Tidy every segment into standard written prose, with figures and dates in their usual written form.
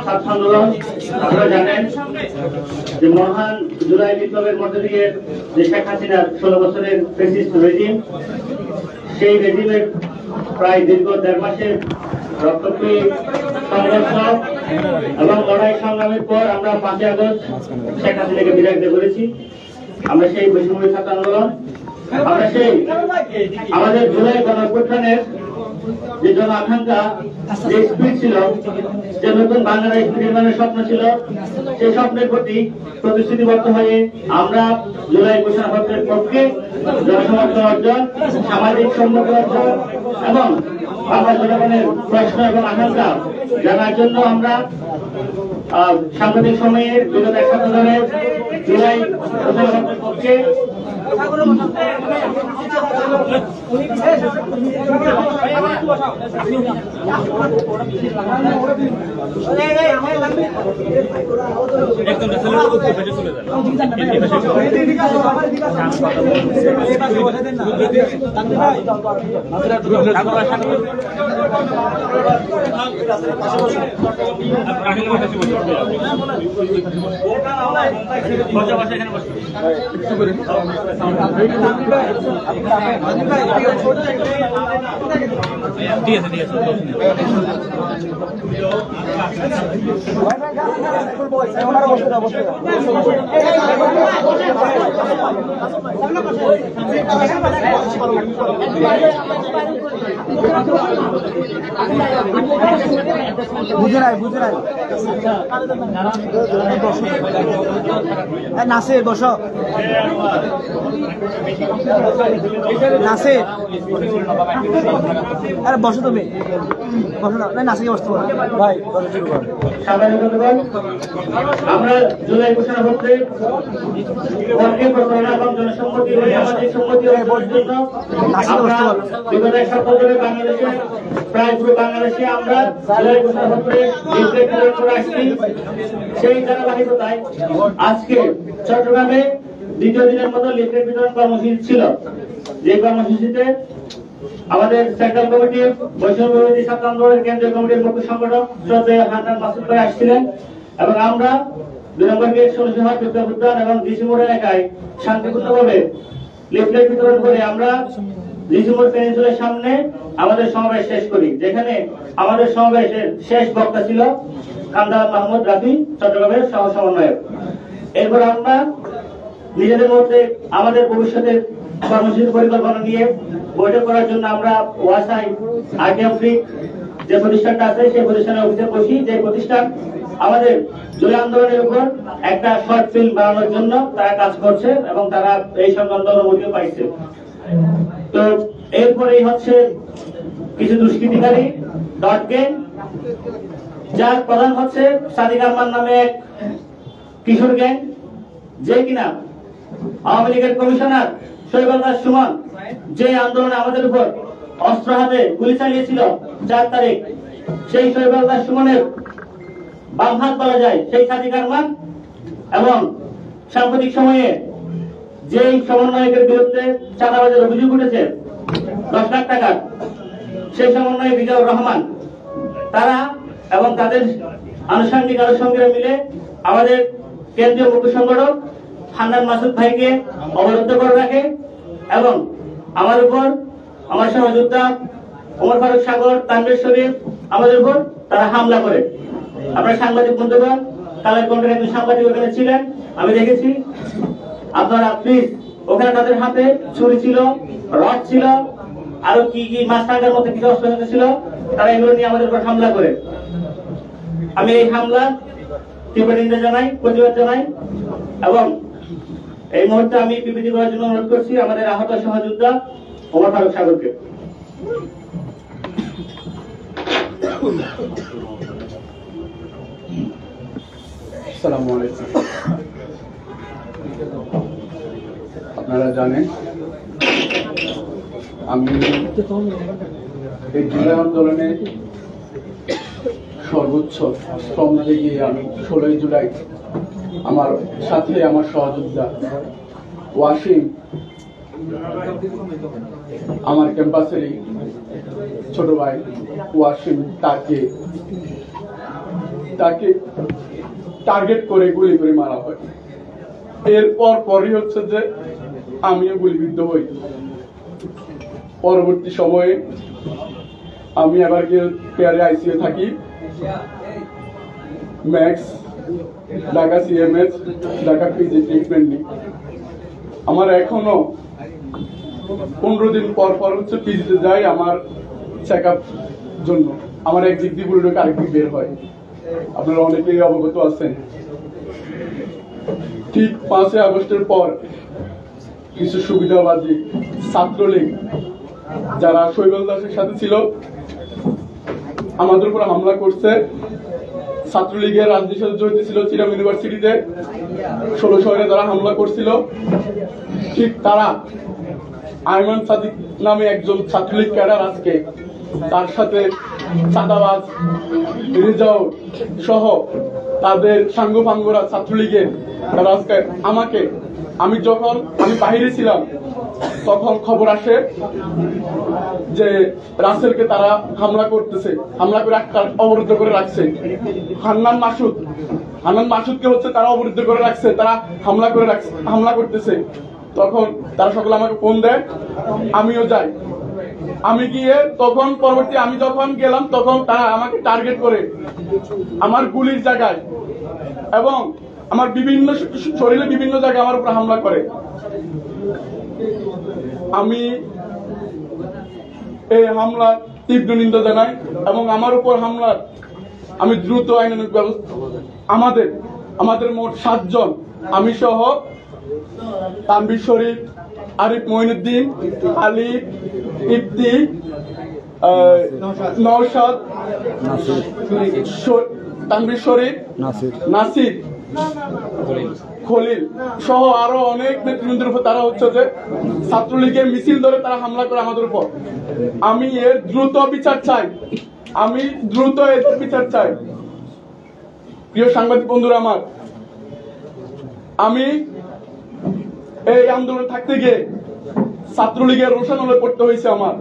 ছাত্র আন্দোলন আপনারা জানেন যে মহান জুলাই বিপ্লবের মধ্যে দিয়ে যে শেখ হাসিনার 16 বছরের ফ্যাসিস্ট রেজিম, সেই রেজিমের প্রায় দীর্ঘ 1.5 মাসের রক্তক্ষয়ী সংঘর্ষ এবং লড়াই সংগ্রামের পর আমরা 5 আগস্ট শেখ হাসিনাকে বিদায় দিতে পেরেছি। আমরা সেই বৈষম্য ছাত্র আন্দোলন, আমরা সেই আমাদের জুলাই গণঅভ্যুত্থানের যে জন আকাঙ্ক্ষা, যে স্পিড ছিল, যে নতুন বাংলাদেশ নির্মাণের স্বপ্ন ছিল, সেই স্বপ্নের প্রতি প্রতিশ্রুতিবদ্ধ হয়ে আমরা জুলাই ঘোষণাপত্রের পক্ষে জনসমর্থন অর্জন, সামাজিক সম্মতি অর্জন এবং বাংলা জনগণের প্রশ্ন এবং আকাঙ্ক্ষা জানার জন্য আমরা সাম্প্রতিক সময়ে বিগত 1 সপ্তাহ ধরে জুলাই ঘোষণাপত্রের পক্ষে নাসির বসো, নাসির আরে বসো, তুমি বসো না, নাসিরকে বসতে পারো ভাই। আমরা জুলাই ঘোষণাপত্রে পক্ষে প্রচারণা এবং জনসম্মতি ও সামাজিক সম্মতি অর্জনের জন্য আমরা বিগত 1 সপ্তাহ ধরে বাংলাদেশে প্রায় পুরো বাংলাদেশে আমরা জুলাই ঘোষণাপত্রে লিফলেট বিতরণ করে আসছি। সেই ধারাবাহিকতায় আজকে চট্টগ্রামে দ্বিতীয় দিনের মতো লিফলেট বিতরণ কর্মসূচি ছিল, যে কর্মসূচিতে আমাদের সেন্ট্রাল কমিটির বৈষম্য বিরোধী ছাত্র আন্দোলনের কেন্দ্রীয় কমিটির মুখ্য সংগঠক শ্রদ্ধেয় হান্নান মাসুদ ভাই আসছিলেন এবং আমরা 2 নম্বর গেট 16 বিপ্লব উদ্যান এবং ডিসি মোড় এলাকায় শান্তিপূর্ণভাবে লিফলেট বিতরণ করে আমরা ডিসি মোড় পেনিনসুলার সামনে আমাদের সমাবেশ শেষ করি, যেখানে আমাদের সমাবেশের শেষ বক্তা ছিল কান্দাল মাহমুদ রাফি, চট্টগ্রামের সহ সমন্বয়ক। এরপর আমরা নিজেদের মধ্যে আমাদের ভবিষ্যতের কর্মসূচি পরিকল্পনা নিয়ে বৈঠক করার জন্য আমরা ওয়াসাই আরটিএম ফ্রি যে প্রতিষ্ঠানটা আছে সেই প্রতিষ্ঠানের অফিসে বসি, যে প্রতিষ্ঠান আমাদের জুলাই আন্দোলনের উপর একটা শর্ট ফিল্ম বানানোর জন্য তারা কাজ করছে এবং তারা এই সংক্রান্ত অনুমতিও পাইছে। তো এরপরেই হচ্ছে কিছু দুষ্কৃতিকারী ডট গেম, যার প্রধান হচ্ছে সাদিক আহমান নামে এক কিশোর গ্যাং, যে কিনা আওয়ামী লীগের কমিশনার শৈবাল দাস সুমন যে আন্দোলনে আমাদের উপর অস্ত্র হাতে গুলি চালিয়েছিল 4 তারিখ, সেই শৈবাল দাস সুমনের বাম হাত বলা যায় সেই সাদিক আহমান এবং সাম্প্রতিক সময়ে যেই সমন্বয়কের বিরুদ্ধে চাঁদাবাজের অভিযোগ উঠেছে 10 লাখ টাকার, সেই সমন্বয়ক রিজাউর রহমান, তারা এবং তাদের আনুষঙ্গিক আরো সঙ্গে মিলে আমাদের কেন্দ্রীয় মুখ্য সংগঠক হান্নান মাসুদ ভাইকে অবরুদ্ধ করে রাখে এবং আমার উপর, আমার সহযোদ্ধা ওমর ফারুক সাগর, তানভীর শরীফ, আমাদের উপর তারা হামলা করে। আপনার সাংবাদিক বন্ধুগণ, কালের কণ্ঠের একজন সাংবাদিক ওখানে ছিলেন, আমি দেখেছি। আপনারা প্লিজ, ওখানে তাদের হাতে ছুরি ছিল, রড ছিল, আরো কি কি মাছ কাটার মতো কিছু অস্ত্র ছিল, তারা এগুলো নিয়ে আমাদের উপর হামলা করে। আমি এই হামলা তীব্র নিন্দা জানাই, প্রতিবাদ জানাই এবং এই মুহূর্তে আমি বিবৃতি করার জন্য অনুরোধ করছি আমাদের আহত সহযোদ্ধা ওমর ফারুক সাগরকে। আসসালামু আলাইকুম। আপনারা জানেন আমি এই জুলাই আন্দোলনে সর্বোচ্চ শ্রম দিয়ে গিয়ে আমি 16 জুলাই আমার সাথে আমার সহযোদ্ধা ওয়াসিম, আমার ক্যাম্পাসেরই ছোট ভাই ওয়াসিম, তাকে টার্গেট করে গুলি করে মারা হয়। এরপর পরই হচ্ছে যে আমিও গুলিবিদ্ধ হই। পরবর্তী সময়ে আমি আবার কেয়ারে আইসিইউ থাকি, max, Dhaka CMS, Dhaka PG treatment নিই। আমার এখনো 15 দিন পর পর হচ্ছে পিজিতে যাই আমার চেক আপ জন্য। আমার একদিক দিয়ে বুলেট আরেকদিক বের হয়, আপনারা অনেকেই অবগত আছেন। ঠিক 5 আগস্টের পর কিছু সুবিধাবাদী ছাত্রলীগ যারা শৈবাল দাসের সাথে ছিল আমাদের উপর হামলা করছে। ছাত্রলীগের রাজনীতির সাথে জড়িত ছিল চিরাম ইউনিভার্সিটিতে 16 শহরে যারা হামলা করছিল, ঠিক তারা আইমান সাদিক নামে একজন ছাত্রলীগ ক্যাডার আজকে তার সাথে চাঁদাবাজ রিজাউ সহ তাদের সাঙ্গপাঙ্গরা ছাত্রলীগের তারা আজকে আমি যখন বাইরে ছিলাম তখন খবর আসে যে রাসেলকে তারা হামলা করতেছে, হামলা করে অবরুদ্ধ করে রাখছে। হান্নান মাসুদকে হচ্ছে তারা অবরুদ্ধ করে রাখছে, তারা হামলা করতেছে। তখন তারা সকলে আমাকে ফোন দেয়, আমিও যাই। আমি গিয়ে তখন পরবর্তী আমি যখন গেলাম তখন তারা আমাকে টার্গেট করে আমার গুলির জায়গায় এবং আমার বিভিন্ন শরীরে বিভিন্ন জায়গায় আমার উপর হামলা করে। আমি এই হামলার তীব্র নিন্দা জানাই এবং আমার উপর হামলার আমি দ্রুত আইনানুগ ব্যবস্থা আমাদের মোট 7 জন, আমি সহ তানভীর শরীফ, আরিফ মঈনুদ্দিন, আলিফ, ইফতি, নওশাদ, তানভীর শরীফ, নাসির, খলিল সহ আরো অনেক নেতৃবৃন্দের উপর তারা হচ্ছে যে ছাত্রলীগের মিছিল ধরে তারা হামলা করে আমাদের উপর। আমি এর দ্রুত বিচার চাই। প্রিয় সাংবাদিক বন্ধুরা আমার, আমি এই আন্দোলন থাকতে গিয়ে ছাত্রলীগের রোশানলে পড়তে হয়েছে আমার।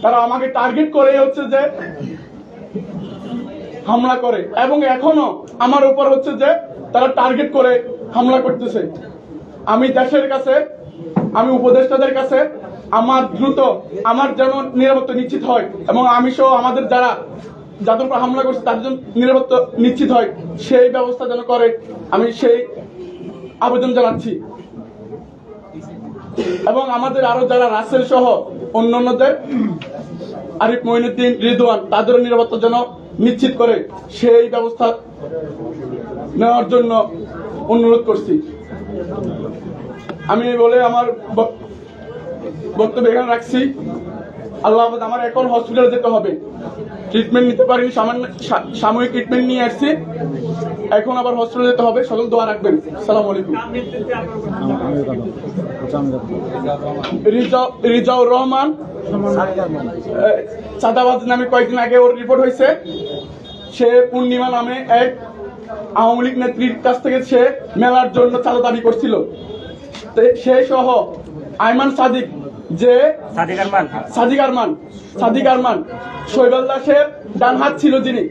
তারা আমাকে টার্গেট করে হচ্ছে যে হামলা করে এবং এখনো আমার উপর হচ্ছে যে তারা টার্গেট করে হামলা করতেছে। আমি দেশের কাছে, আমি উপদেষ্টাদের কাছে আমার যেন নিরাপত্তা নিশ্চিত হয় এবং আমি সহ আমাদের যাদের উপর হামলা করছে তাদের জন্য নিরাপত্তা নিশ্চিত হয়, সেই ব্যবস্থা যেন করে আমি সেই আবেদন জানাচ্ছি। এবং আমাদের আরো যারা রাসেল সহ অন্যান্যদের, আরিফ মঈনুদ্দিন, রিদওয়ান, তাদের নিরাপত্তা যেন নিশ্চিত করে সেই ব্যবস্থা নেওয়ার জন্য অনুরোধ করছি। আমি বলে আমার বক্তব্য এখানে রাখছি। আল্লাহ হাফেজ। আমার এখন হসপিটালে যেতে হবে, ট্রিটমেন্ট নিতে পারিনি, সাময়িক ট্রিটমেন্ট নিয়ে আসছি, এখন আবার হসপিটালে যেতে হবে। সকল দোয়া রাখবেন। আসসালামু আলাইকুম। রিজাউর রহমান চাঁদাবাজ নামে কয়েকদিন আগে ওর রিপোর্ট হয়েছে। সে পূর্ণিমা নামে এক আওয়ামী লীগ নেত্রীর কাছ থেকে সে মেলার জন্য চাঁদা দাবি করছিল। সে সহ আইমান সাদিক, যে সাদিক আরমান শৈবাল দাসের ডান হাত ছিল, যিনি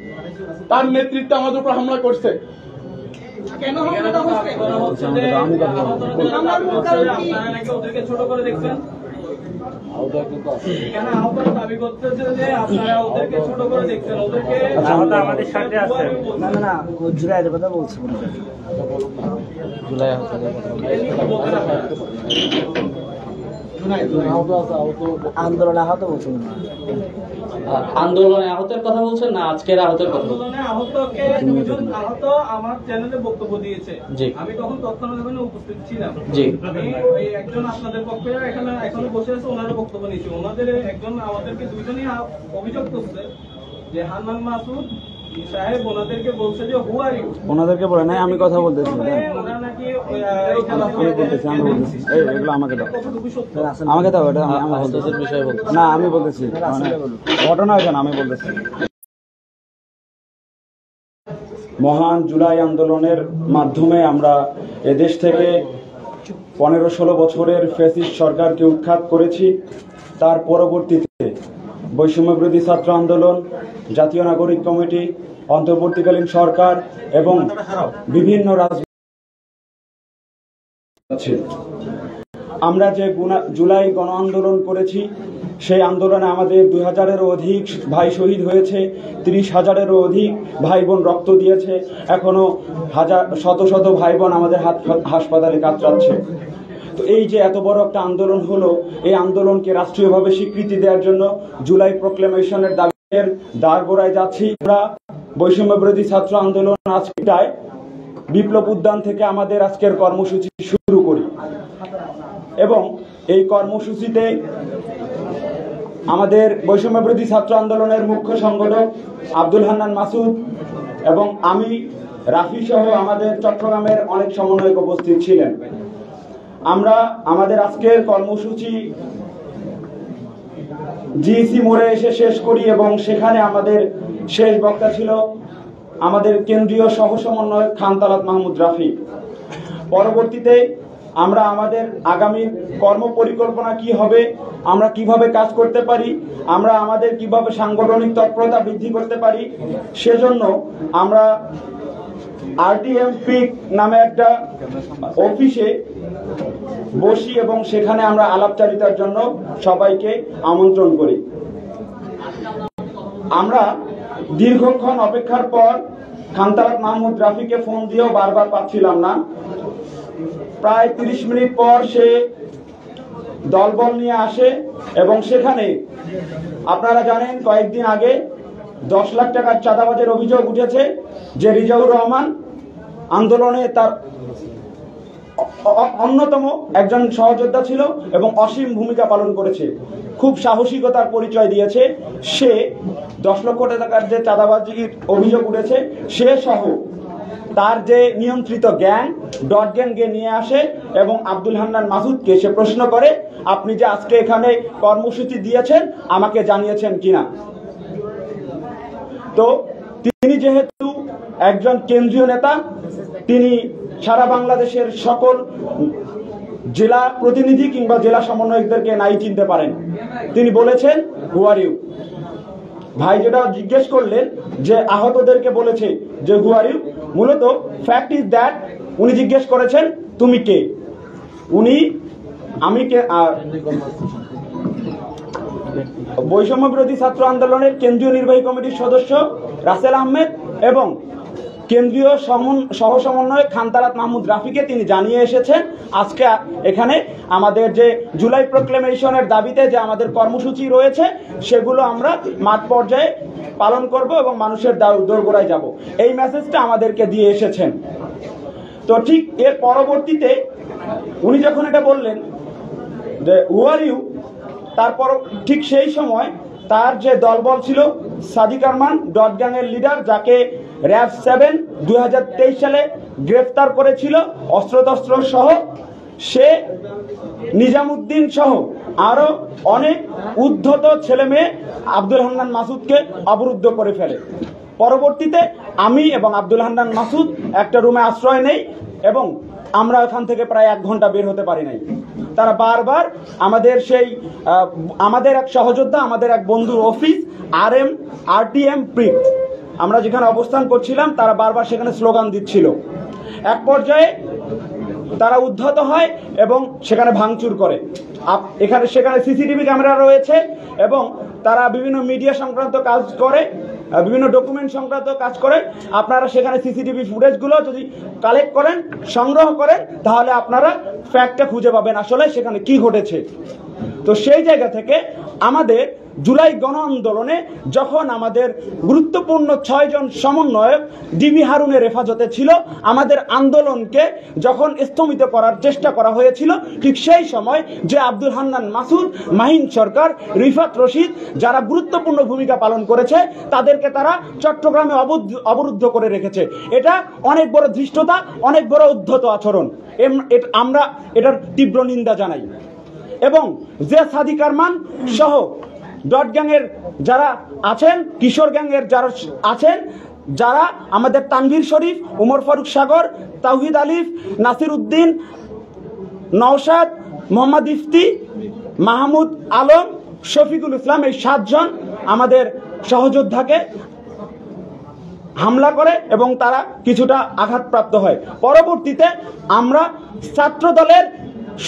তার নেতৃত্বে আমাদের উপর হামলা করছে। আমাদের সাথে আছে না জুলাইয়ের কথা বলছি, জুলাই আন্দোলনে আহত বলছেন, আন্দোলনে আহতের কথা বলছেন না আজকের আহতের কথা? আন্দোলনে আহতকে দুজন আহত আমার চ্যানেলে বক্তব্য দিয়েছে। আমি তখন তৎক্ষণাৎ ওখানে উপস্থিত ছিলাম। আমি ওই একজন আপনাদের পক্ষে এখানে বসে আছে, ওনারা বক্তব্য নিয়েছে। ওনাদের একজন আমাদেরকে দুইজনই অভিযোগ করছে যে হান্নান মাসুদ সাহেব ওনাদেরকে বলছে যে হু আর ইউ, ওনাদেরকে বলে নাই, আমি কথা বলতেছি। ওরা নাকি আমি বলতেছি এগুলো আমাকে দাও, কতটুকু সত্য? আমাকে দাও, এটা আমি আহতদের বিষয়ে বলতে না, আমি বলতেছি মানে ঘটনা কেন আমি বলতেছি। মহান জুলাই আন্দোলনের মাধ্যমে আমরা এদেশ থেকে 15-16 বছরের ফ্যাসিস্ট সরকারকে উৎখাত করেছি। তার পরবর্তীতে বৈষম্য বিরোধী ছাত্র আন্দোলন, জাতীয় নাগরিক কমিটি, অন্তর্বর্তীকালীন সরকার এবং বিভিন্ন আমরা যে জুলাই গণ আন্দোলন করেছি, সেই আন্দোলনে আমাদের 2000-এরও অধিক ভাই শহীদ হয়েছে, 30,000-এরও অধিক ভাই বোন রক্ত দিয়েছে, এখনো শত শত ভাই বোন আমাদের হাসপাতালে কাতরাচ্ছে। তো এই যে এত বড় একটা আন্দোলন হলো, এই আন্দোলনকে রাষ্ট্রীয়ভাবে স্বীকৃতি দেওয়ার জন্য জুলাই প্রক্লেমেশনের দাবির দাঁড়গোড়ায় যাচ্ছি। আমরা বৈষম্য বিরোধী ছাত্র আন্দোলন আজকেটায় বিপ্লব উদ্যান থেকে আমাদের আজকের কর্মসূচি শুরু করি এবং এই কর্মসূচিতে আমাদের বৈষম্য বিরোধী ছাত্র আন্দোলনের মুখ্য সংগঠক আব্দুল হান্নান মাসুদ এবং আমি রাফি সহ আমাদের চট্টগ্রামের অনেক সমন্বয়ক উপস্থিত ছিলেন। আমরা আমাদের আজকের কর্মসূচি জিইসি মোড়ে এসে শেষ করি এবং সেখানে আমাদের শেষ বক্তা ছিল আমাদের কেন্দ্রীয় সহ সমন্বয়ক খান তালাত মাহমুদ রাফি। পরবর্তীতে আমরা আমাদের আগামী কর্ম পরিকল্পনা কি হবে, আমরা কিভাবে কাজ করতে পারি, আমরা আমাদের কিভাবে সাংগঠনিক তৎপরতা বৃদ্ধি করতে পারি, সেজন্য আমরা আরটিএম পিক নামে একটা অফিসে বসি এবং সেখানে আমরা আলাপচারিতার জন্য সবাইকে আমন্ত্রণ করি। আমরা দীর্ঘক্ষণ অপেক্ষার পর খান তালাত মাহমুদ রাফিকে ফোন দিয়েও বারবার পাচ্ছিলাম না। প্রায় 30 মিনিট পর সে দলবল নিয়ে আসে এবং সেখানে আপনারা জানেন কয়েকদিন আগে 10 লাখ টাকার চাঁদাবাজের অভিযোগ উঠেছে, যে রিজাউর রহমান আন্দোলনে তার অন্যতম একজন সহযোদ্ধা ছিল এবং অসীম ভূমিকা পালন করেছে, খুব সাহসিকতার পরিচয় দিয়েছে। সে 10 লক্ষ টাকার যে চাঁদাবাজির অভিযোগ উঠেছে, সে সহ তার যে নিয়ন্ত্রিত গ্যাং ডট গ্যাংকে নিয়ে আসে এবং আব্দুল হান্নান মাসুদকে সে প্রশ্ন করে, আপনি যে আজকে এখানে কর্মসূচি দিয়েছেন আমাকে জানিয়েছেন কিনা। তো তিনি যেহেতু একজন কেন্দ্রীয় নেতা, তিনি সারা বাংলাদেশের সকল জেলা প্রতিনিধি কিংবা জেলা সমন্বয়কদেরকে নাই চিনতে পারেন। তিনি বলেছেন হু আর ইউ। ভাই যেটা জিজ্ঞেস করলেন যে আহতদেরকে বলেছে যে হু আর ইউ, মূলত ফ্যাক্ট ইজ দ্যাট উনি জিজ্ঞেস করেছেন তুমি কে। আমি কে? বৈষম্য বিরোধী ছাত্র আন্দোলনের কেন্দ্রীয় নির্বাহী কমিটির সদস্য রাসেল আহমেদ এবং কেন্দ্রীয় সহ সমন্বয়ক খান তালাত মাহমুদ রাফিকে তিনি জানিয়ে এসেছেন আজকে এখানে আমাদের যে জুলাই প্রক্লেমেশনের দাবিতে যে আমাদের কর্মসূচি রয়েছে সেগুলো আমরা মাঠ পর্যায়ে পালন করব এবং মানুষের দোরগোড়ায় যাব, এই মেসেজটা আমাদেরকে দিয়ে এসেছেন। তো ঠিক এর পরবর্তীতে উনি যখন এটা বললেন যে হু আর ইউ, তারপর ঠিক সেই সময় তার যে দলবল ছিল সাদিক আরমান ডট গ্যাংয়ের লিডার, যাকে র্যাব 7 2023 সালে গ্রেফতার করেছিল অস্ত্রশস্ত্র সহ, সে নিজামুদ্দিন সহ আরো অনেক উদ্ধত ছেলে মেয়ে আব্দুল হান্নান মাসুদকে অবরুদ্ধ করে ফেলে। পরবর্তীতে আমি এবং আব্দুল হান্নান মাসুদ একটা রুমে আশ্রয় নেই এবং আমরা ওখান থেকে প্রায় 1 ঘন্টা বের হতে পারি নাই। তারা বারবার আমাদের এক সহযোদ্ধা, আমাদের এক বন্ধুর অফিস আরটিএম পিক, আমরা যেখানে অবস্থান করছিলাম, তারা বারবার সেখানে স্লোগান দিচ্ছিল। এক পর্যায়ে তারা উদ্ধত হয় এবং সেখানে ভাঙচুর করে। সেখানে সিসিটিভি ক্যামেরা রয়েছে এবং তারা বিভিন্ন মিডিয়া সংক্রান্ত কাজ করে, বিভিন্ন ডকুমেন্ট সংক্রান্ত কাজ করে। আপনারা সেখানে সিসিটিভি ফুটেজগুলো যদি কালেক্ট করেন, সংগ্রহ করেন, তাহলে আপনারা ফ্যাক্টটা খুঁজে পাবেন আসলে সেখানে কি ঘটেছে। তো সেই জায়গা থেকে আমাদের জুলাই গণ আন্দোলনে যখন আমাদের গুরুত্বপূর্ণ 6 জন সমন্বয়ক ডিবি হারুনের হেফাজতে ছিল, আমাদের আন্দোলনকে যখন স্থগিত করার চেষ্টা করা হয়েছিল, ঠিক সেই সময় যে আব্দুল হান্নান মাসুদ, মাহিন সরকার, রিফাত রশিদ যারা গুরুত্বপূর্ণ ভূমিকা পালন করেছে, তাদেরকে তারা চট্টগ্রামে অবরুদ্ধ করে রেখেছে। এটা অনেক বড় ধৃষ্টতা, অনেক বড় উদ্ধত আচরণ। আমরা এটার তীব্র নিন্দা জানাই। এবং যে সাদিক আরমান সহ ডট গ্যাংয়ের যারা আছেন, কিশোর গ্যাংয়ের যারা আছেন, যারা আমাদের তানভীর শরীফ, উমর ফারুক সাগর, তাওহিদ আলিফ, নাসির উদ্দিন, নওশাদ, মোহাম্মদ ইফতি, মাহমুদ আলম, শফিকুল ইসলাম, এই 7 জন আমাদের সহযোদ্ধাকে হামলা করে এবং তারা কিছুটা আঘাতপ্রাপ্ত হয়। পরবর্তীতে আমরা ছাত্র দলের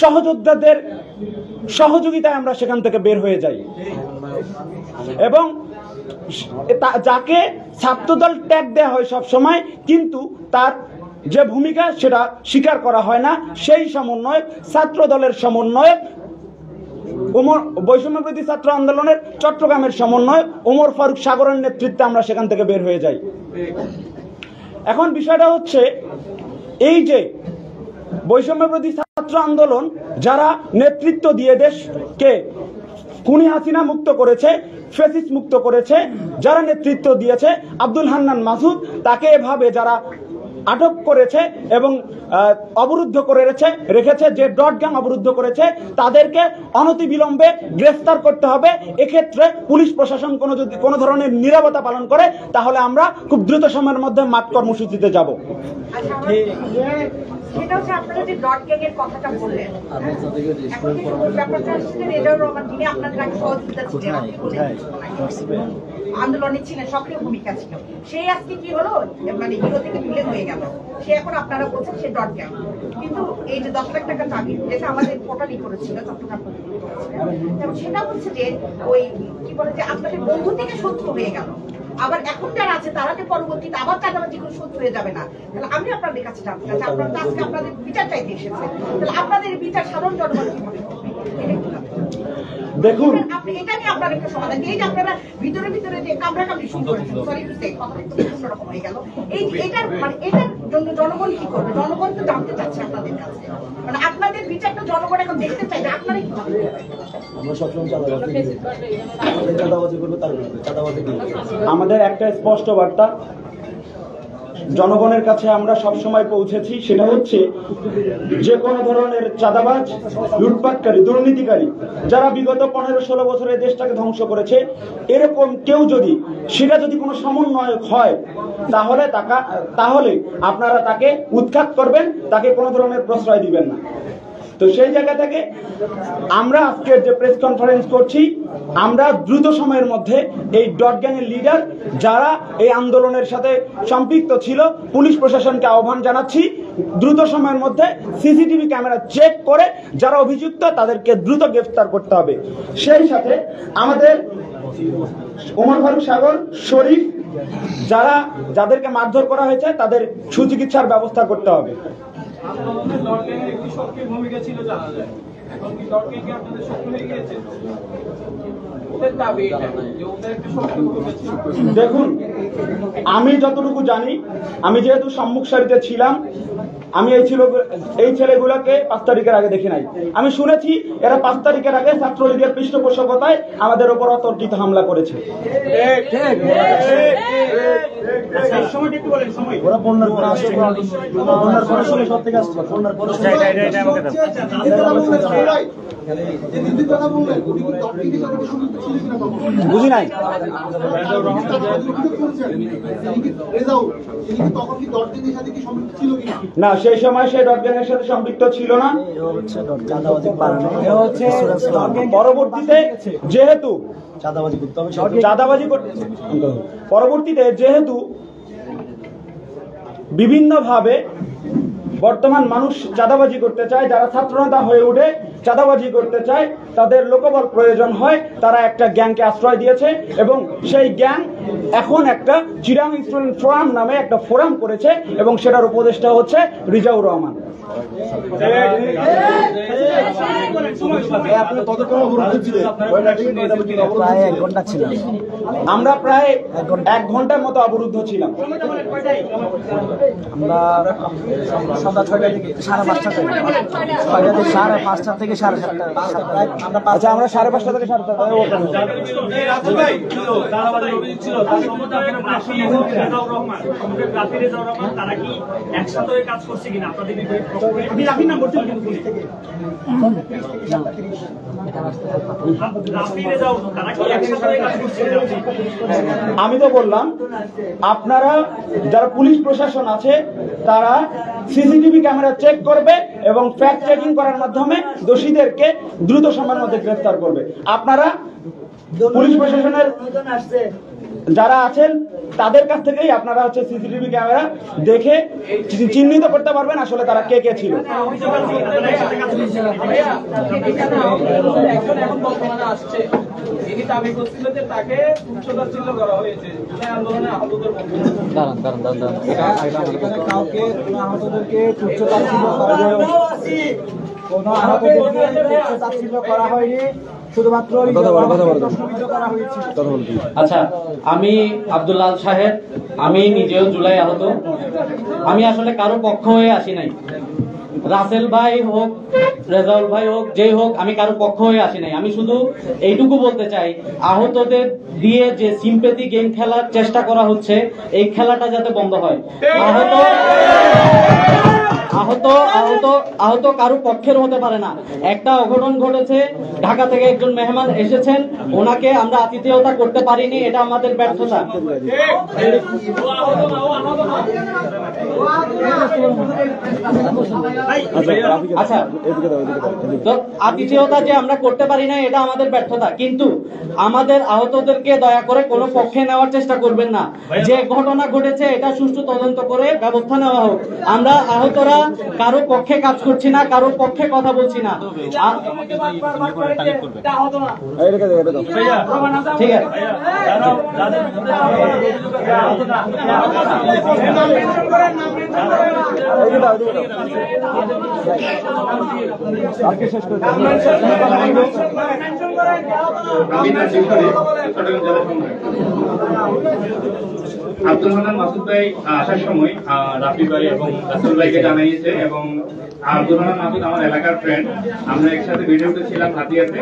সহযোদ্ধাদের সহযোগিতায় আমরা সেখান থেকে বের হয়ে যাই এবং যাকে ছাত্রদল ট্যাগ দেওয়া হয় সব সময়, কিন্তু তার যে ভূমিকা সেটা স্বীকার করা হয় না। সেই সমন্বয়ক, ছাত্র দলের সমন্বয়ক, বৈষম্যবিরোধী ছাত্র আন্দোলনের চট্টগ্রামের সমন্বয়ক ওমর ফারুক সাগরের নেতৃত্বে আমরা সেখান থেকে বের হয়ে যাই। এখন বিষয়টা হচ্ছে এই যে বৈষম্যবিরোধী ছাত্র আন্দোলন যারা নেতৃত্ব দিয়ে দেশকে খুনি হাসিনা মুক্ত করেছে, ফ্যাসিস্ট মুক্ত করেছে, যারা নেতৃত্ব দিয়েছে, আব্দুল হান্নান মাসুদ, তাকে এভাবে যারা আটক করেছে এবং অবরুদ্ধ করে রেখেছে, যে ডট গ্যাং অবরুদ্ধ করেছে, তাদেরকে অনতিবিলম্বে গ্রেফতার করতে হবে। এক্ষেত্রে পুলিশ প্রশাসন যদি কোনো ধরনের নীরবতা পালন করে, তাহলে আমরা খুব দ্রুত সময়ের মধ্যে মাঠ কর্মসূচিতে যাব। সেটা হচ্ছে আপনারা যে ডট গ্যাং এর কথাটা বললেন, এখন ব্যাপারটা হচ্ছে রেজাউর রহমান, যিনি আপনাদের আগে সহযোগিতা ছিলেন, আন্দোলনে ছিলেন, সক্রিয় ভূমিকা ছিল, সেই আজকে কি হলো, মানে হিরো থেকে ভিলেন হয়ে গেল। সে এখন আপনারা বলছেন সে ডট গ্যাং। কিন্তু এই যে 10 লাখ টাকা চাবি, যেটা আমাদের পোর্টালি করেছিল চট্টগ্রাম, সেটা হচ্ছে যে ওই কি বলে যে আপনাদের বন্ধু থেকে শত্রু হয়ে গেল। আবার এখন যারা আছে তারাকে পরবর্তীতে আবার চাঁদাবাজি করে শত্রু হয়ে যাবে না। তাহলে আমি আপনাদের কাছে জানতে চাচ্ছি, আপনারা তো আজকে আপনাদের বিচার চাইতে এসেছেন, তাহলে আপনাদের বিচার সাধারণ জনগণ কিভাবে করবে? দেখুন, আপনি এটা নিয়ে আপনার একটা সমাধান, এই যে আপনারা ভিতরে ভিতরে যে কামড়াকামড়ি শুরু করেছেন, সরি টু সে, কথা একটু অন্যরকম হয়ে গেল। এই এটার মানে এটার জন্য জনগণ কি করবে? জনগণ তো জানতে চাচ্ছে আপনাদের কাছে, মানে আপনাদের বিচারটা জনগণ এখন দেখতে চাইবে, আপনারা কি করবেন? আমাদের একটা স্পষ্ট বার্তা জনগণের কাছে আমরা সবসময় পৌঁছেছি, সেটা হচ্ছে যে কোনো ধরনের চাঁদাবাজ, লুটপাটকারী, দুর্নীতিকারী যারা বিগত 15-16 বছরে দেশটাকে ধ্বংস করেছে, এরকম কেউ যদি সেটা যদি কোনো সমন্বয়ক হয়, তাহলে আপনারা তাকে উৎখাত করবেন, তাকে কোনো ধরনের প্রশ্রয় দিবেন না। তো সেই জায়গা থেকে আমরা আজকের যে প্রেস কনফারেন্স করছি, আমরা দ্রুত সময়ের মধ্যে এই ডট গ্যাংয়ের লিডার যারা এই আন্দোলনের সাথে সম্পৃক্ত ছিল, পুলিশ প্রশাসনকে আহ্বান জানাচ্ছি দ্রুত সময়ের মধ্যে সিসিটিভি ক্যামেরা চেক করে যারা অভিযুক্ত তাদেরকে দ্রুত গ্রেফতার করতে হবে। সেই সাথে আমাদের ওমর ফারুক সাগর, শরীফ যাদেরকে মারধর করা হয়েছে তাদের সুচিকিৎসার ব্যবস্থা করতে হবে। আন্দোলনের ডট গ্যাংয়ের একটি সক্রিয় ভূমিকা ছিল জানা যায়, এখন কি ডট গ্যাং কি আপনাদের সক্রিয় হয়ে গিয়েছে? ওদের দাবি এটা যে ওদের একটা সক্রিয় ভূমিকা ছিল। দেখুন, আমি যতটুকু জানি, আমি যেহেতু সম্মুখ সারিতে ছিলাম, আমি এই ছেলেগুলোকে 5 তারিখের আগে দেখি নাই। আমি শুনেছি এরা 5 তারিখের আগে ছাত্রলীগের পৃষ্ঠপোষকতায় আমাদের উপর অতর্কিত হামলা করেছে। বুঝি নাই। না, সেই সময় সে ডট গ্যাংয়ের সাথে সম্পৃক্ত ছিল না। পরবর্তীতে যেহেতু বিভিন্নভাবে বর্তমান মানুষ চাঁদাবাজি করতে চায়, যারা ছাত্রনেতা হয়ে উঠে চাঁদাবাজি করতে চায়, তাদের লোকবল প্রয়োজন হয়, তারা একটা গ্যাংকে আশ্রয় দিয়েছে এবং সেই গ্যাং এখন একটা চিরাং স্টুডেন্ট ফোরাম নামে একটা ফোরাম করেছে এবং সেটার উপদেষ্টা হচ্ছে রেজাউর রহমান। প্রায় 1 ঘন্টা ছিল। আমরা প্রায় 1 ঘন্টার মতো অবরুদ্ধ ছিলাম। আমরা সন্ধ্যা 6টা থেকে 5:30 থেকে 5:30 থেকে 7:30 আচ্ছা, আমরা 5:30 থেকে 7:30 তারা কি একসাথে কাজ করছে কিনা আপনাদের আমি তো বললাম, আপনারা যারা পুলিশ প্রশাসন আছে তারা সিসিটিভি ক্যামেরা চেক করবে এবং ফ্যাক্ট চেকিং করার মাধ্যমে দোষীদেরকে দ্রুত সময়ের মধ্যে গ্রেফতার করবে। আপনারা পুলিশ প্রশাসনের যারা আছেন তাদের কাছ থেকেই আপনারা সিসিটিভি ক্যামেরা দেখে চিহ্নিত করতে পারবেন আসলে তারা কে কে ছিল। কাউকে আহতদেরকে তুচ্ছ-তাচ্ছিল্য করা হয়নি, কোনো আহতদেরকে তুচ্ছ-তাচ্ছিল্য করা হয়নি, শুধুমাত্র প্রশ্নবিদ্ধ করা হয়েছিল। আচ্ছা, আমি আব্দুল্লাহ সাহেব, আমি নিজেও জুলাই আহত। আমি আসলে কারো পক্ষ হয়ে আসি নাই। রাসেল ভাই হোক, রেজাউল ভাই হোক, যেই হোক, আমি কারো পক্ষ হয়ে আসি নাই। আমি শুধু এইটুকু বলতে চাই, আহতদের দিয়ে যে সিম্পেথি গেম খেলার চেষ্টা করা হচ্ছে, এই খেলাটা যাতে বন্ধ হয়। আহত কারো পক্ষের হতে পারে না। একটা অঘটন ঘটেছে, ঢাকা থেকে একজন মেহমান এসেছেন, ওনাকে আমরা আতিথেয়তা করতে পারিনি, এটা আমাদের ব্যর্থতা। আচ্ছা, তো আতিথেয়তা যে আমরা করতে পারি না এটা আমাদের ব্যর্থতা, কিন্তু আমাদের আহতদেরকে দয়া করে কোনো পক্ষে নেওয়ার চেষ্টা করবেন না। যে ঘটনা ঘটেছে এটা সুষ্ঠু তদন্ত করে ব্যবস্থা নেওয়া হোক। আমরা আহতরা কারো পক্ষে কাজ করছি না, কারো পক্ষে কথা বলছি না। ঠিক আছে, আব্দুল হান্নান মাসুদ ভাই আসার সময় রাফি ভাই এবং রাসেল ভাইকে জানিয়েছে, এবং আব্দুল হান্নান মাসুদ আমার এলাকার ফ্রেন্ড, আমরা একসাথে বেড়ে উঠেছিলাম হাতিয়াতে।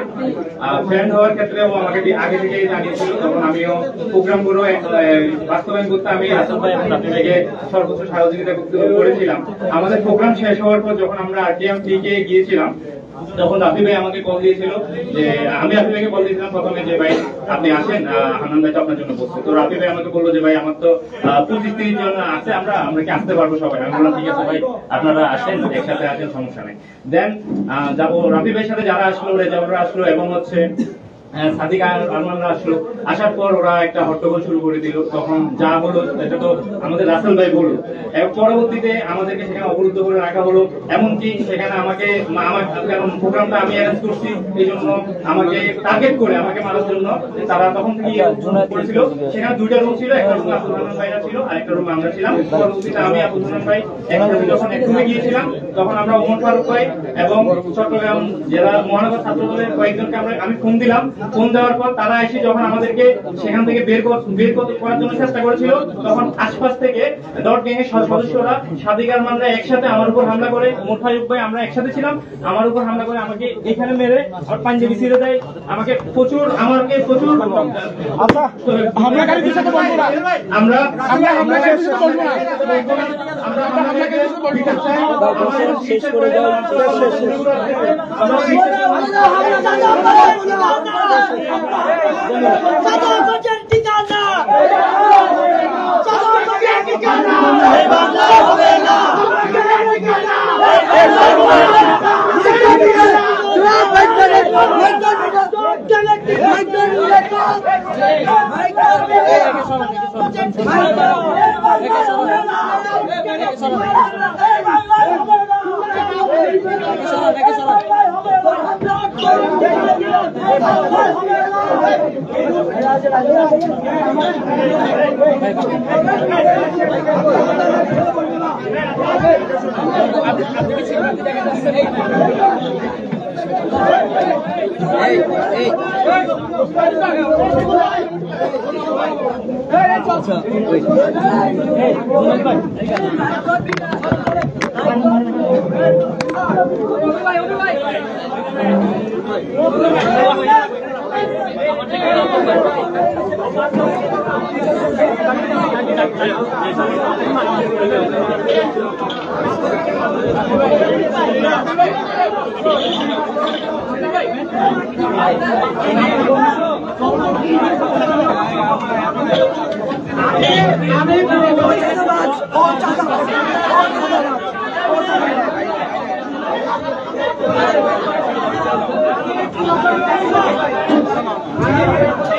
ফ্রেন্ড হওয়ার ক্ষেত্রে ও আমাকে আগে থেকেই জানিয়েছিল, তখন আমিও প্রোগ্রামগুলো বাস্তবায়ন করতে আমি রাসেল ভাই এবং রাফি ভাইকে সর্বোচ্চ সহযোগিতা করেছিলাম। আমাদের প্রোগ্রাম শেষ হওয়ার পর যখন আমরা RTM থেকে গিয়েছিলাম, তখন রাফি ভাই আমাকে কল দিয়েছিল, যে আমি রাফি ভাইকে কল দিয়েছিলাম প্রথমে যে ভাই আপনি আসেন, হান্নান ভাই তো আপনার জন্য বসছে। তো রাফি ভাই আমাকে বললো যে ভাই আমার তো 25-30 জন আছে, আমরা কি আসতে পারবো সবাই? আমি বললাম ঠিক আছে ভাই, আপনারা আসেন, একসাথে আসেন, সমস্যা নেই। দেন যাবো রাফি ভাইয়ের সাথে যারা আসলো, রেজাউলরা আসলো এবং সাদিক আরমানরা আসলো। আসার পর ওরা একটা হট্টগোল শুরু করে দিল। তখন যা হলো এটা তো আমাদের রাসেল ভাই বলল। পরবর্তীতে আমাদেরকে সেখানে অবরুদ্ধ করে রাখা হলো, এমনকি সেখানে আমাকে কারণ প্রোগ্রামটা আমি অ্যারেঞ্জ করছি, এই জন্য আমাকে টার্গেট করে আমাকে মারার জন্য তারা তখন থেকে করেছিল। সেখানে 2টা রুম ছিল, একটা রুম আব্দুল হান্নান ভাইরা ছিল আর একটা রুম আমরা ছিলাম। পরবর্তীতে আমি আব্দুল হান্নান ভাই একসাথে যখন এক রুমে গিয়েছিলাম, তখন আমরা ওমর ফারুক ভাই এবং চট্টগ্রাম জেলা মহানগর ছাত্র দলের কয়েকজনকে আমি ফোন দিলাম। ফোন দেওয়ার পর তারা এসে যখন আমাদেরকে সেখান থেকে বের করার জন্য চেষ্টা করেছিল, তখন আশপাশ থেকে ডট গ্যাং এর সদস্যরা সাদিক আরমানরা একসাথে আমার উপর হামলা করে, ওমর ফারুক ভাই আমরা একসাথে ছিলাম, আমার উপর হামলা করে আমাকে এখানে মেরে আর পাঞ্জাবি ছিঁড়ে দেয়, আমাকে প্রচুর আচ্ছা, হামলাকারীদের সাথে বলবো না, আমরা হামলাকারীদের সাথে বলবো না, আমরা হামলাকারীদের সাথে বলবো না, শেষ করে দাও,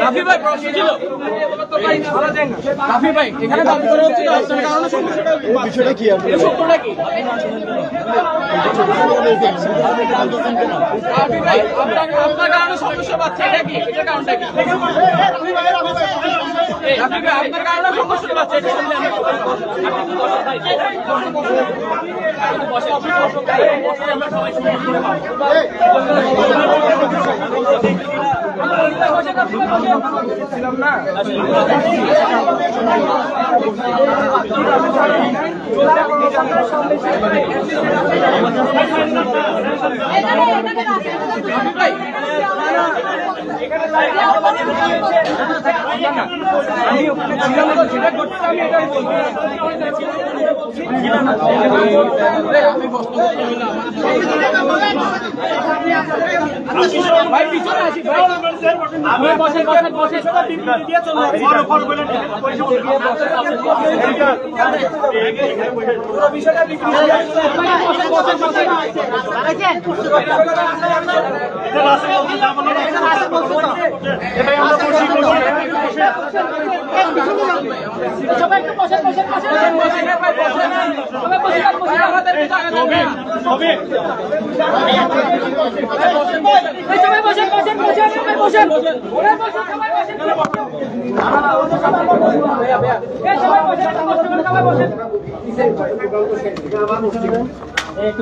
রাফি ভাই প্রশ্ন ছিল রাফি ভাই এখানে দাবি করা হচ্ছে আপনার কারণে সমস্যাটা বিষয়টা কি আসলে সত্যটা কি রাফি ভাই আপনার কারণে সমস্যা পাচ্ছে এটা কি এটা কারণটা কি রাফি ভাই আপনার কারণে সমস্যা পাচ্ছে এটা শুনলে আমি বসে আমরা সবাই ছিলাম না ভাই পিছনে আসি ভাই আমি বসে দিয়ে চলে পুরো বিষয়টা বিক্রি হয়ে যাচ্ছে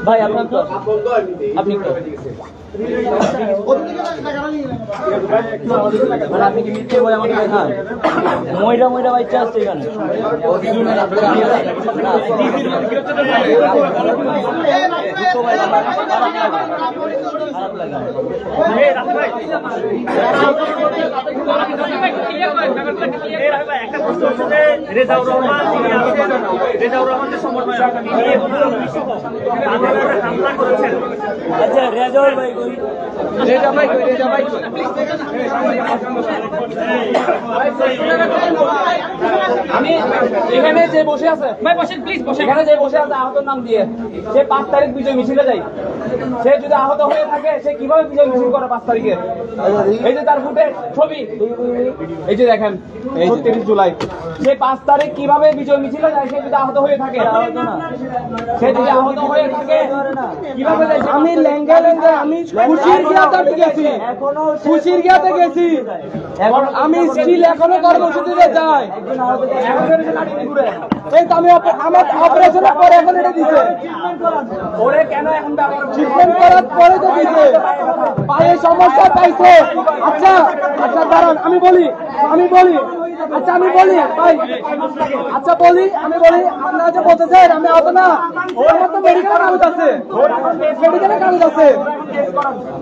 ভাই আপনার তো আপনি আপনি কি মিথ্যে বলে আমাকে দেখান ময়রা বাচ্চা আসছে এখানে একটা প্রশ্ন হচ্ছে যে রেজাউর রহমান যিনি আছেন রেজাউর রহমানের সমন্বয় হামলা করেছেন। আচ্ছা রেজাউর ভাই কই রেজা ভাই আমি এখানে যে বসে আছে ভাই বসেন প্লিজ বসেন এখানে যে বসে আছে আহত নাম দিয়ে সে 5 তারিখ বিজয় মিছিলে যায় সে যদি আহত হয়ে থাকে সে কিভাবে বিজয় মিছিল করে 5 তারিখে এই যে তার ফুটেজ ছবি এই যে দেখেন এই 30 জুলাই সে 5 তারিখ কিভাবে বিজয় মিছিলে যায় সে যদি আহত হয়ে থাকে সে যদি আহত হয়ে থাকে কিভাবে যায় আমি লেঙ্গা আমি খুশির গিয়াতে গেছি আমি স্টিল এখনো কর্মসূচিতে যাই এই তো আমি আমার অপারেশনের পরে এখন এটা দিছে ওরে কেন এখন ট্রিটমেন্ট করার পরে তো দিছে পায়ে সমস্যা পাইছে আচ্ছা দাঁড়ান আমি বলি আচ্ছা আমি বলি ভাই আমি বলি আপনারা যে বলতেছেন আমি আহত না আমার তো মেডিকেলের কাগজ আছে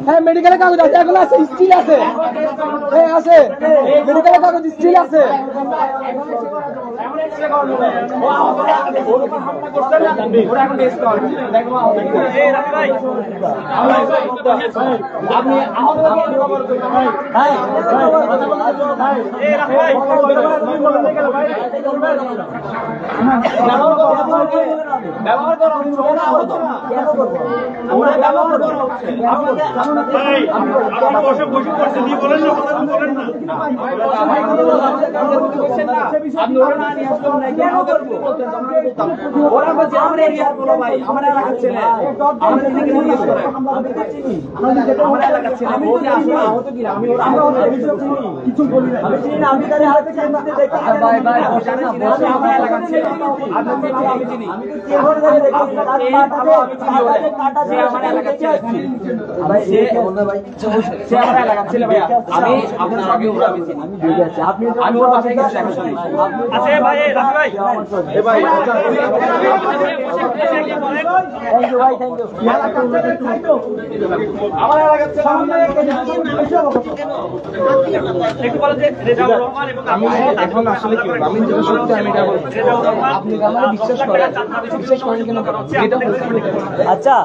হ্যাঁ মেডিকেলের কাগজ আছে এখন আছে স্টিল আছে হ্যাঁ আছে মেডিকেলের কাগজ স্টিল আছে আপনি আহত ব্যবহার করা বসে করছেন বলেন না আমি ওর বাসায় গেছি আমার এলাকার এখন আসলে কি আমি যেটা সত্যি আমি এটা বলছি আপনি আমার বিশ্বাস করেন কেন আচ্ছা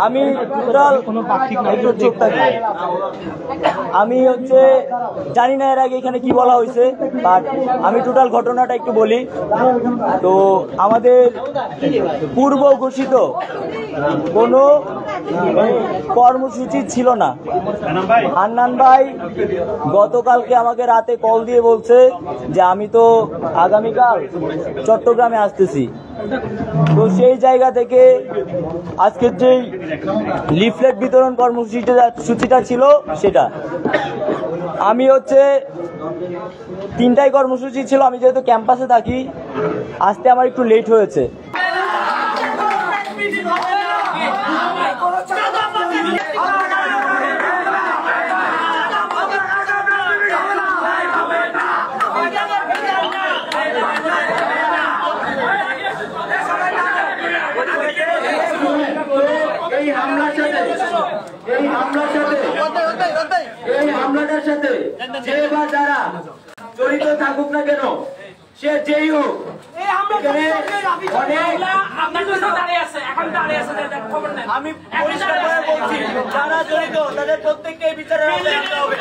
আমি টোটাল কোনো পাক্ষিক চোখ থাকি আমি হচ্ছে জানি না এর আগে এখানে কি বলা হয়েছে বাট আমি টোটাল ঘটনাটা একটু বলি তো আমাদের পূর্ব ঘোষিত কোনো কর্মসূচি ছিল না হান্নান ভাই গতকালকে আমাকে রাতে কল দিয়ে বলছে যে আমি তো আগামীকাল চট্টগ্রামে আসতেছি তো সেই জায়গা থেকে আজকের যে লিফলেট বিতরণ কর্মসূচিটা ছিল সেটা আমি হচ্ছে 3টায় কর্মসূচি ছিল আমি যেহেতু ক্যাম্পাসে থাকি আসতে আমার একটু লেট হয়েছে এই হামলাটার সাথে যে বা যারা জড়িত থাকুক না কেন সে যেই হোক আমি বলছি যারা জড়িত তাদের প্রত্যেককে বিচারের আওতায় আনতে হবে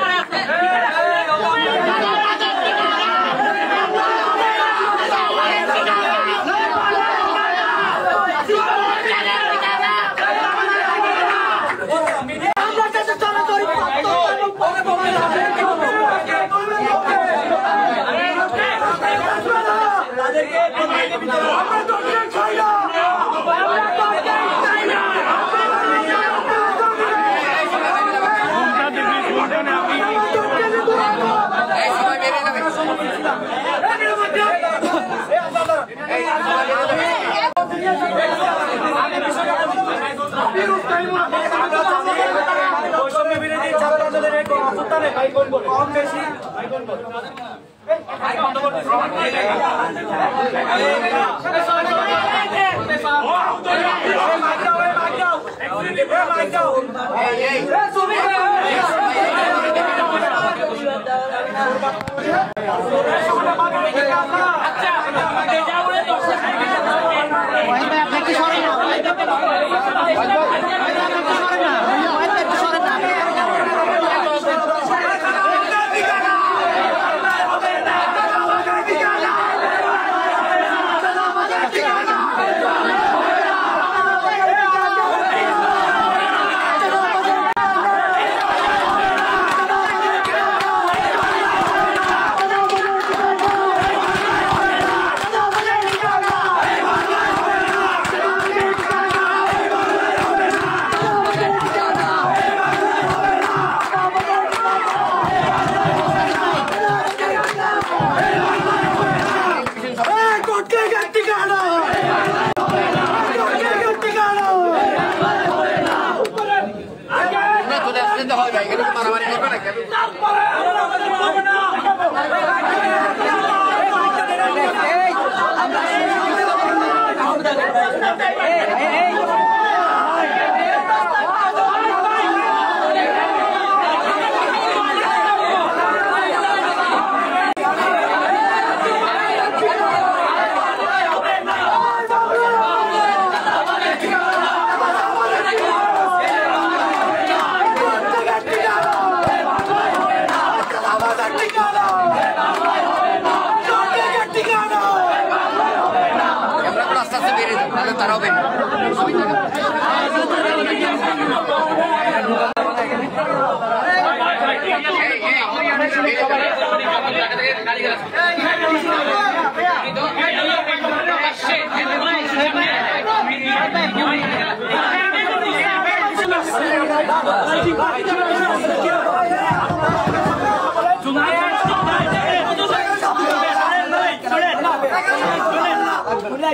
তারাও বের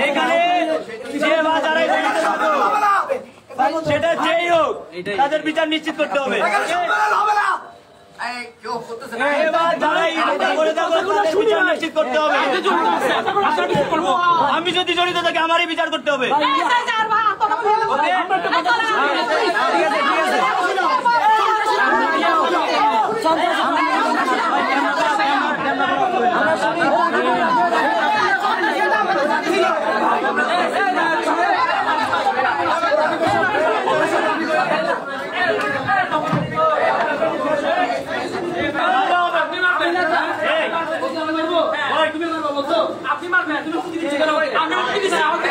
এখানে যে বা যারাই সেটা যেই হোক তাদের বিচার নিশ্চিত করতে হবে। আমি যদি জড়িত থাকি আমারই বিচার করতে হবে। আপনি মারবেন তুমি কি দিচ্ছি কেন আমি কি দিচ্ছি আমাকে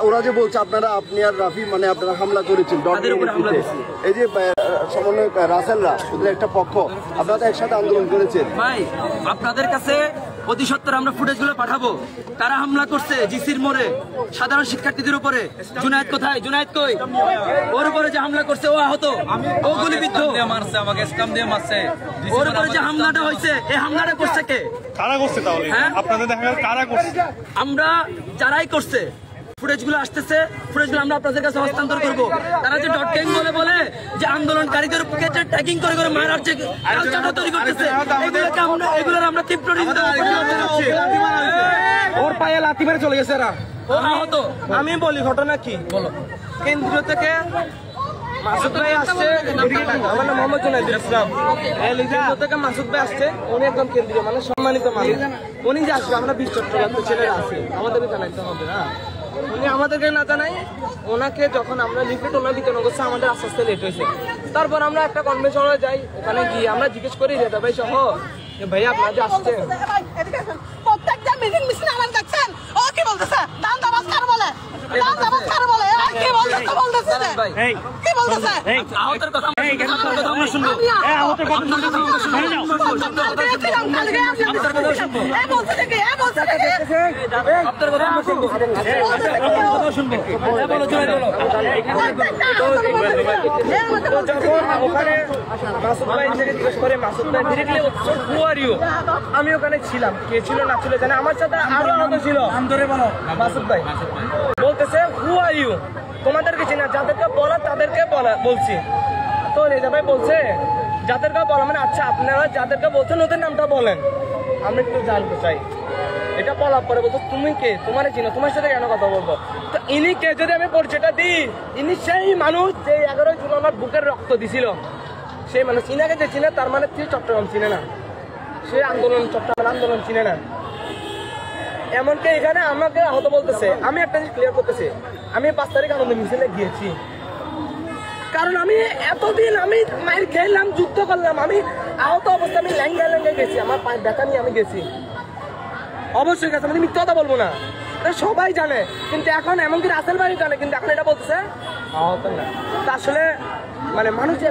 ওরা যে বলছে আপনারা আপনি আর রাফি মানে আপনারা হামলা করেছেন, এই যে সমন্বয়ক রাসেলরা ওদের একটা পক্ষ, আপনারা তো একসাথে আন্দোলন করেছেন। ভাই আপনাদের কাছে অতি সত্বর আমরা ফুটেজগুলো পাঠাবো। তারা হামলা করছে জিসির মোড়ে সাধারণ শিক্ষার্থীদের উপরে। জুনায়েদ কোথায়? জুনায়েদ কই? ওর উপরে যে হামলা করছে ও আহত, ও গুলিবিদ্ধ, মারছে আমাকে স্টাম দিয়ে মারছে। ওর উপরে যে হামলাটা হয়েছে এই হামলাটা করছে কে? কারা করছে তাহলে? আপনাদের দেখা গেল কারা করছে? আমরা যারাই করছে ফুটেজগুলো আসতেছে, ফুটেজগুলো আমরা আপনাদের কাছে হস্তান্তর করবো। তারা যে ডট গ্যাং বলে যে আন্দোলনকারীদের যে ট্যাগিং করে করে মারার যে কালচারটা তৈরি করতেছে, এগুলোর আমরা তীব্র নিন্দা করছি। ওর পায়ে লাথি মেরে চলে গেছে এরা। ও আহত। আমি বলি ঘটনা কি, বলো। কেন্দ্রীয় থেকে মাসুদ ভাই আসছে, আমার নাম মোহাম্মদ জুনাইদুল ইসলাম। কেন্দ্র থেকে মাসুদ ভাই আসছে, উনি একদম কেন্দ্রীয় মানে সম্মানিত মানুষ। উনি যে আসবে আমরা 20 চট্টগ্রামের ছেলেরা আছি, আমাদেরকে জানাইতে হবে না। উনি আমাদেরকে না জানাই, ওনাকে যখন আমরা লিফলেট ওনার বিতরণ করছে আমাদের আস্তে আস্তে লেট হয়েছে। তারপর আমরা একটা কনভেনশনে যাই, ওখানে গিয়ে আমরা জিজ্ঞেস করি রেদা ভাই সহ, ভাই আপনারা যে আসছেন প্রত্যেকটা মিটিং মিছিল আমার দেখছেন, ও কি বলতেছে? দান দাবাজ কার বলে? দান দাবাজ কার বলে? কি বলতেছে? কি বলতেছে? আহতের কথা আমরা শুনবো। আহতের কথা শুনবো। আমি ওখানে ছিলাম, কে ছিল না ছিল জানে, আমার সাথে আরো আহত ছিল। মাসুদ ভাই বলতেছে হু আর ইউ, তোমাদেরকে চিনা, যাদেরকে বলা তাদেরকে বলছি। তো রেজা ভাই বলছে যাদেরকে বলা মানে আচ্ছা আপনারা যাদেরকে বলছেন ওদের নামটা বলেন, আমি একটু জানতে চাই। এটা বলার পরে বলতো তুমি কে, তোমার চিনো, তোমার সাথে কেন কথা বলবো? তো ইনি কে যদি আমি পরিচয়টা দিই, ইনি সেই মানুষ যে 11 জুন আমার বুকের রক্ত দিছিল, সেই মানুষ। ইনাকে যে চিনে তার মানে চট্টগ্রাম চিনে না, সে চট্টগ্রাম আন্দোলন চিনে না। এমনকি এখানে আমাকে আহত বলতেছে। আমি একটা জিনিস ক্লিয়ার করতেছি, আমি 5 তারিখ আনন্দ মিছিলে গিয়েছি, কারণ আমি এতদিন আমি মায়ের খেলাম, যুদ্ধ করলাম, আমি আহত অবস্থা আমি ল্যাঙ্গা গেছি, আমার পায়ের ব্যথা নিয়ে আমি গেছি, অবশ্যই গেছে, আমি মিথ্যা কথা বলবো না, সবাই জানে। কিন্তু এখন এমনকি রাসেল ভাই জানে, কিন্তু এখন এটা বলতেছে আহত না। তা আসলে মানে মানুষ যে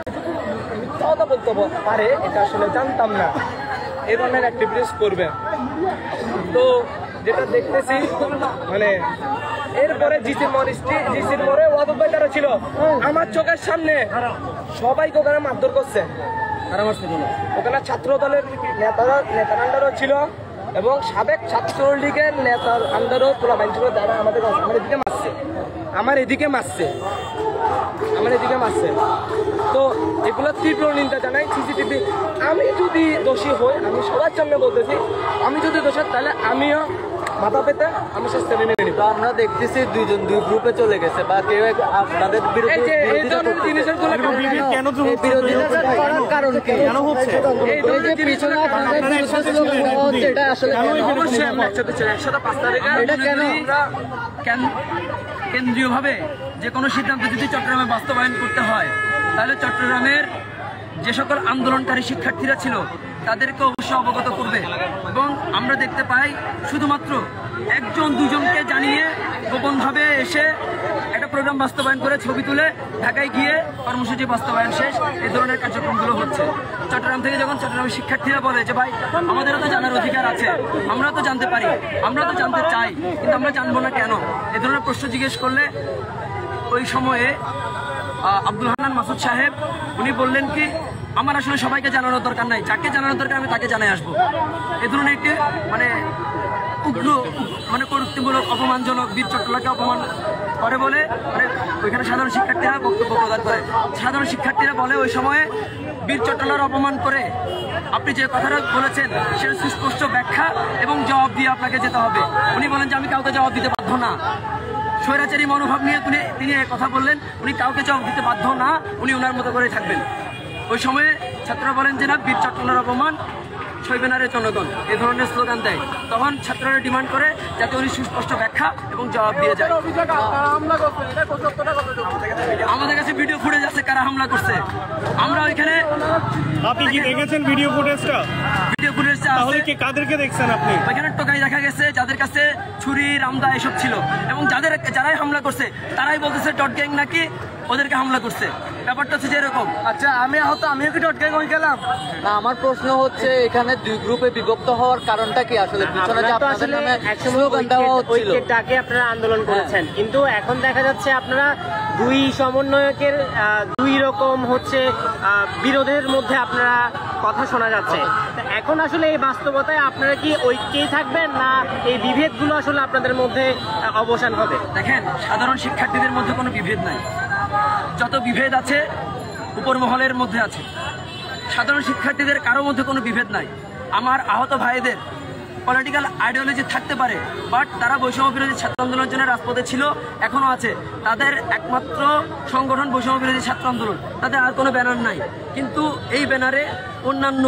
মিথ্যা কথা বলতে পারে এটা আসলে জানতাম না, এই ধরনের অ্যাক্টিভিটিস করবে। তো যেটা দেখতেছি মানে এরপরে জিসির মোড়ে ওয়াদব ভাই তারা ছিল আমার চোখের সামনে, সবাইকে ওখানে মারধর করছে। ওখানে ছাত্র দলের নেতার আন্ডারও ছিল এবং সাবেক ছাত্রলীগের নেতার আন্ডারও তোলা বাইন ছিল, যারা আমার এদিকে মারছে। তো এগুলো তীব্র নিন্দা জানাই। সিসিটিভি, আমি যদি দোষী হই, আমি সবার সামনে বলতেছি, আমি যদি দোষী তাহলে আমিও মাথা পেতে আমি শাস্তি মেনে নিব। তো আমরা দেখতেছি দুইজন দুই গ্রুপে চলে গেছে বা কেউ আপনাদের বিরুদ্ধে জিনিসের বিরোধিতা করার কারণ কি? কেন হচ্ছে এই যে পিছনে আপনাদের বিরুদ্ধে স্লোগান দেওয়া হচ্ছে, এটা আসলে অবশ্যই আমরা একসাথে ছিলাম, একসাথে 5 তারিখে। এটা কেন কেন্দ্রীয়ভাবে যে কোনো সিদ্ধান্ত যদি চট্টগ্রামে বাস্তবায়ন করতে হয়, তাহলে চট্টগ্রামের যে সকল আন্দোলনকারী শিক্ষার্থীরা ছিল তাদেরকে অবশ্যই অবগত করবে। এবং আমরা দেখতে পাই শুধুমাত্র একজন দুজনকে জানিয়ে গোপনভাবে এসে একটা প্রোগ্রাম বাস্তবায়ন করে ছবি তুলে ঢাকায় গিয়ে কর্মসূচি বাস্তবায়ন শেষ, এই ধরনের কার্যক্রমগুলো হচ্ছে। চট্টগ্রাম থেকে যখন চট্টগ্রামের শিক্ষার্থীরা বলে যে ভাই আমাদেরও তো জানার অধিকার আছে, আমরা তো জানতে পারি, আমরা তো জানতে চাই, কিন্তু আমরা জানবো না কেন, এ ধরনের প্রশ্ন জিজ্ঞেস করলে ওই সময়ে আব্দুল হান্নান মাসুদ সাহেব উনি বললেন কি, আমার আসলে সবাইকে জানানোর দরকার নাই, যাকে জানানোর দরকার আমি তাকে জানাই আসবো। এ ধরনের একটি উগ্র কর্তৃত্বমূলক অপমানজনক বীর চট্টলাকে অপমান করে বলে ওইখানে সাধারণ শিক্ষার্থীরা বক্তব্য প্রদান করে। সাধারণ শিক্ষার্থীরা বলে ওই সময়ে বীর চট্টলার অপমান করে আপনি যে কথাটা বলেছেন সেটা সুস্পষ্ট ব্যাখ্যা এবং জবাব দিয়ে আপনাকে যেতে হবে। উনি বলেন যে আমি কাউকে জবাব দিতে বাধ্য না। স্বৈরাচারী মনোভাব নিয়ে তিনি কথা বললেন, উনি কাউকে জবাব দিতে বাধ্য না, উনি ওনার মতো করে থাকবেন। ওই সময়ে ছাত্ররা বলেন যে না, বীর চট্টলার অপমান সইবে না রে জনগণ, এ ধরনের স্লোগান দেয়। তখন ছাত্ররা ডিমান্ড করে যাতে উনি সুস্পষ্ট ব্যাখ্যা এবং জবাব দিয়ে যায়। আমাদের কাছে ভিডিও ফুটেজ আছে কারা হামলা করছে। আমরা ওইখানে, আপনি কি দেখেছেন ভিডিও ফুটেজটা? ভিডিও ফুটেজটা তাহলে কি কাদেরকে দেখছেন আপনি? ওইখানে টোকাই দেখা গেছে যাদের কাছে ছুরি, রামদা এসব ছিল, এবং যারাই হামলা করছে তারাই বলতেছে ডট গ্যাং নাকি ওদেরকে হামলা করছে। ব্যাপারটা হচ্ছে যে এরকম। আচ্ছা, আমিও কি ডট গ্যাং হয়ে গেলাম? না, আমার প্রশ্ন হচ্ছে এখানে দুই গ্রুপে বিভক্ত হওয়ার কারণটা কি? আসলে পিছনে যে আপনাদের নামে স্লোগান দেওয়া হচ্ছিল, ডাকে আপনারা আন্দোলন করেছেন, কিন্তু এখন দেখা যাচ্ছে আপনারা দুই সমন্বয়কের দুই রকম বিরোধের মধ্যে আপনারা কথা শোনা যাচ্ছে। এখন আসলে এই বাস্তবতায় আপনারা কি ঐক্যেই থাকবেন, না এই বিভেদগুলো আসলে আপনাদের মধ্যে অবসান হবে? দেখেন, সাধারণ শিক্ষার্থীদের মধ্যে কোনো বিভেদ নাই। যত বিভেদ আছে উপর মহলের মধ্যে আছে। সাধারণ শিক্ষার্থীদের কারোর মধ্যে কোনো বিভেদ নাই। আমার আহত ভাইদের পলিটিক্যাল আইডিওলজি থাকতে পারে, বাট তারা বৈষম্য বিরোধী ছাত্র আন্দোলনের জন্য রাজপথে ছিল, এখনো আছে। তাদের একমাত্র সংগঠন বৈষম্য বিরোধী ছাত্র আন্দোলন, তাদের আর কোনো ব্যানার নাই। কিন্তু এই ব্যানারে অন্যান্য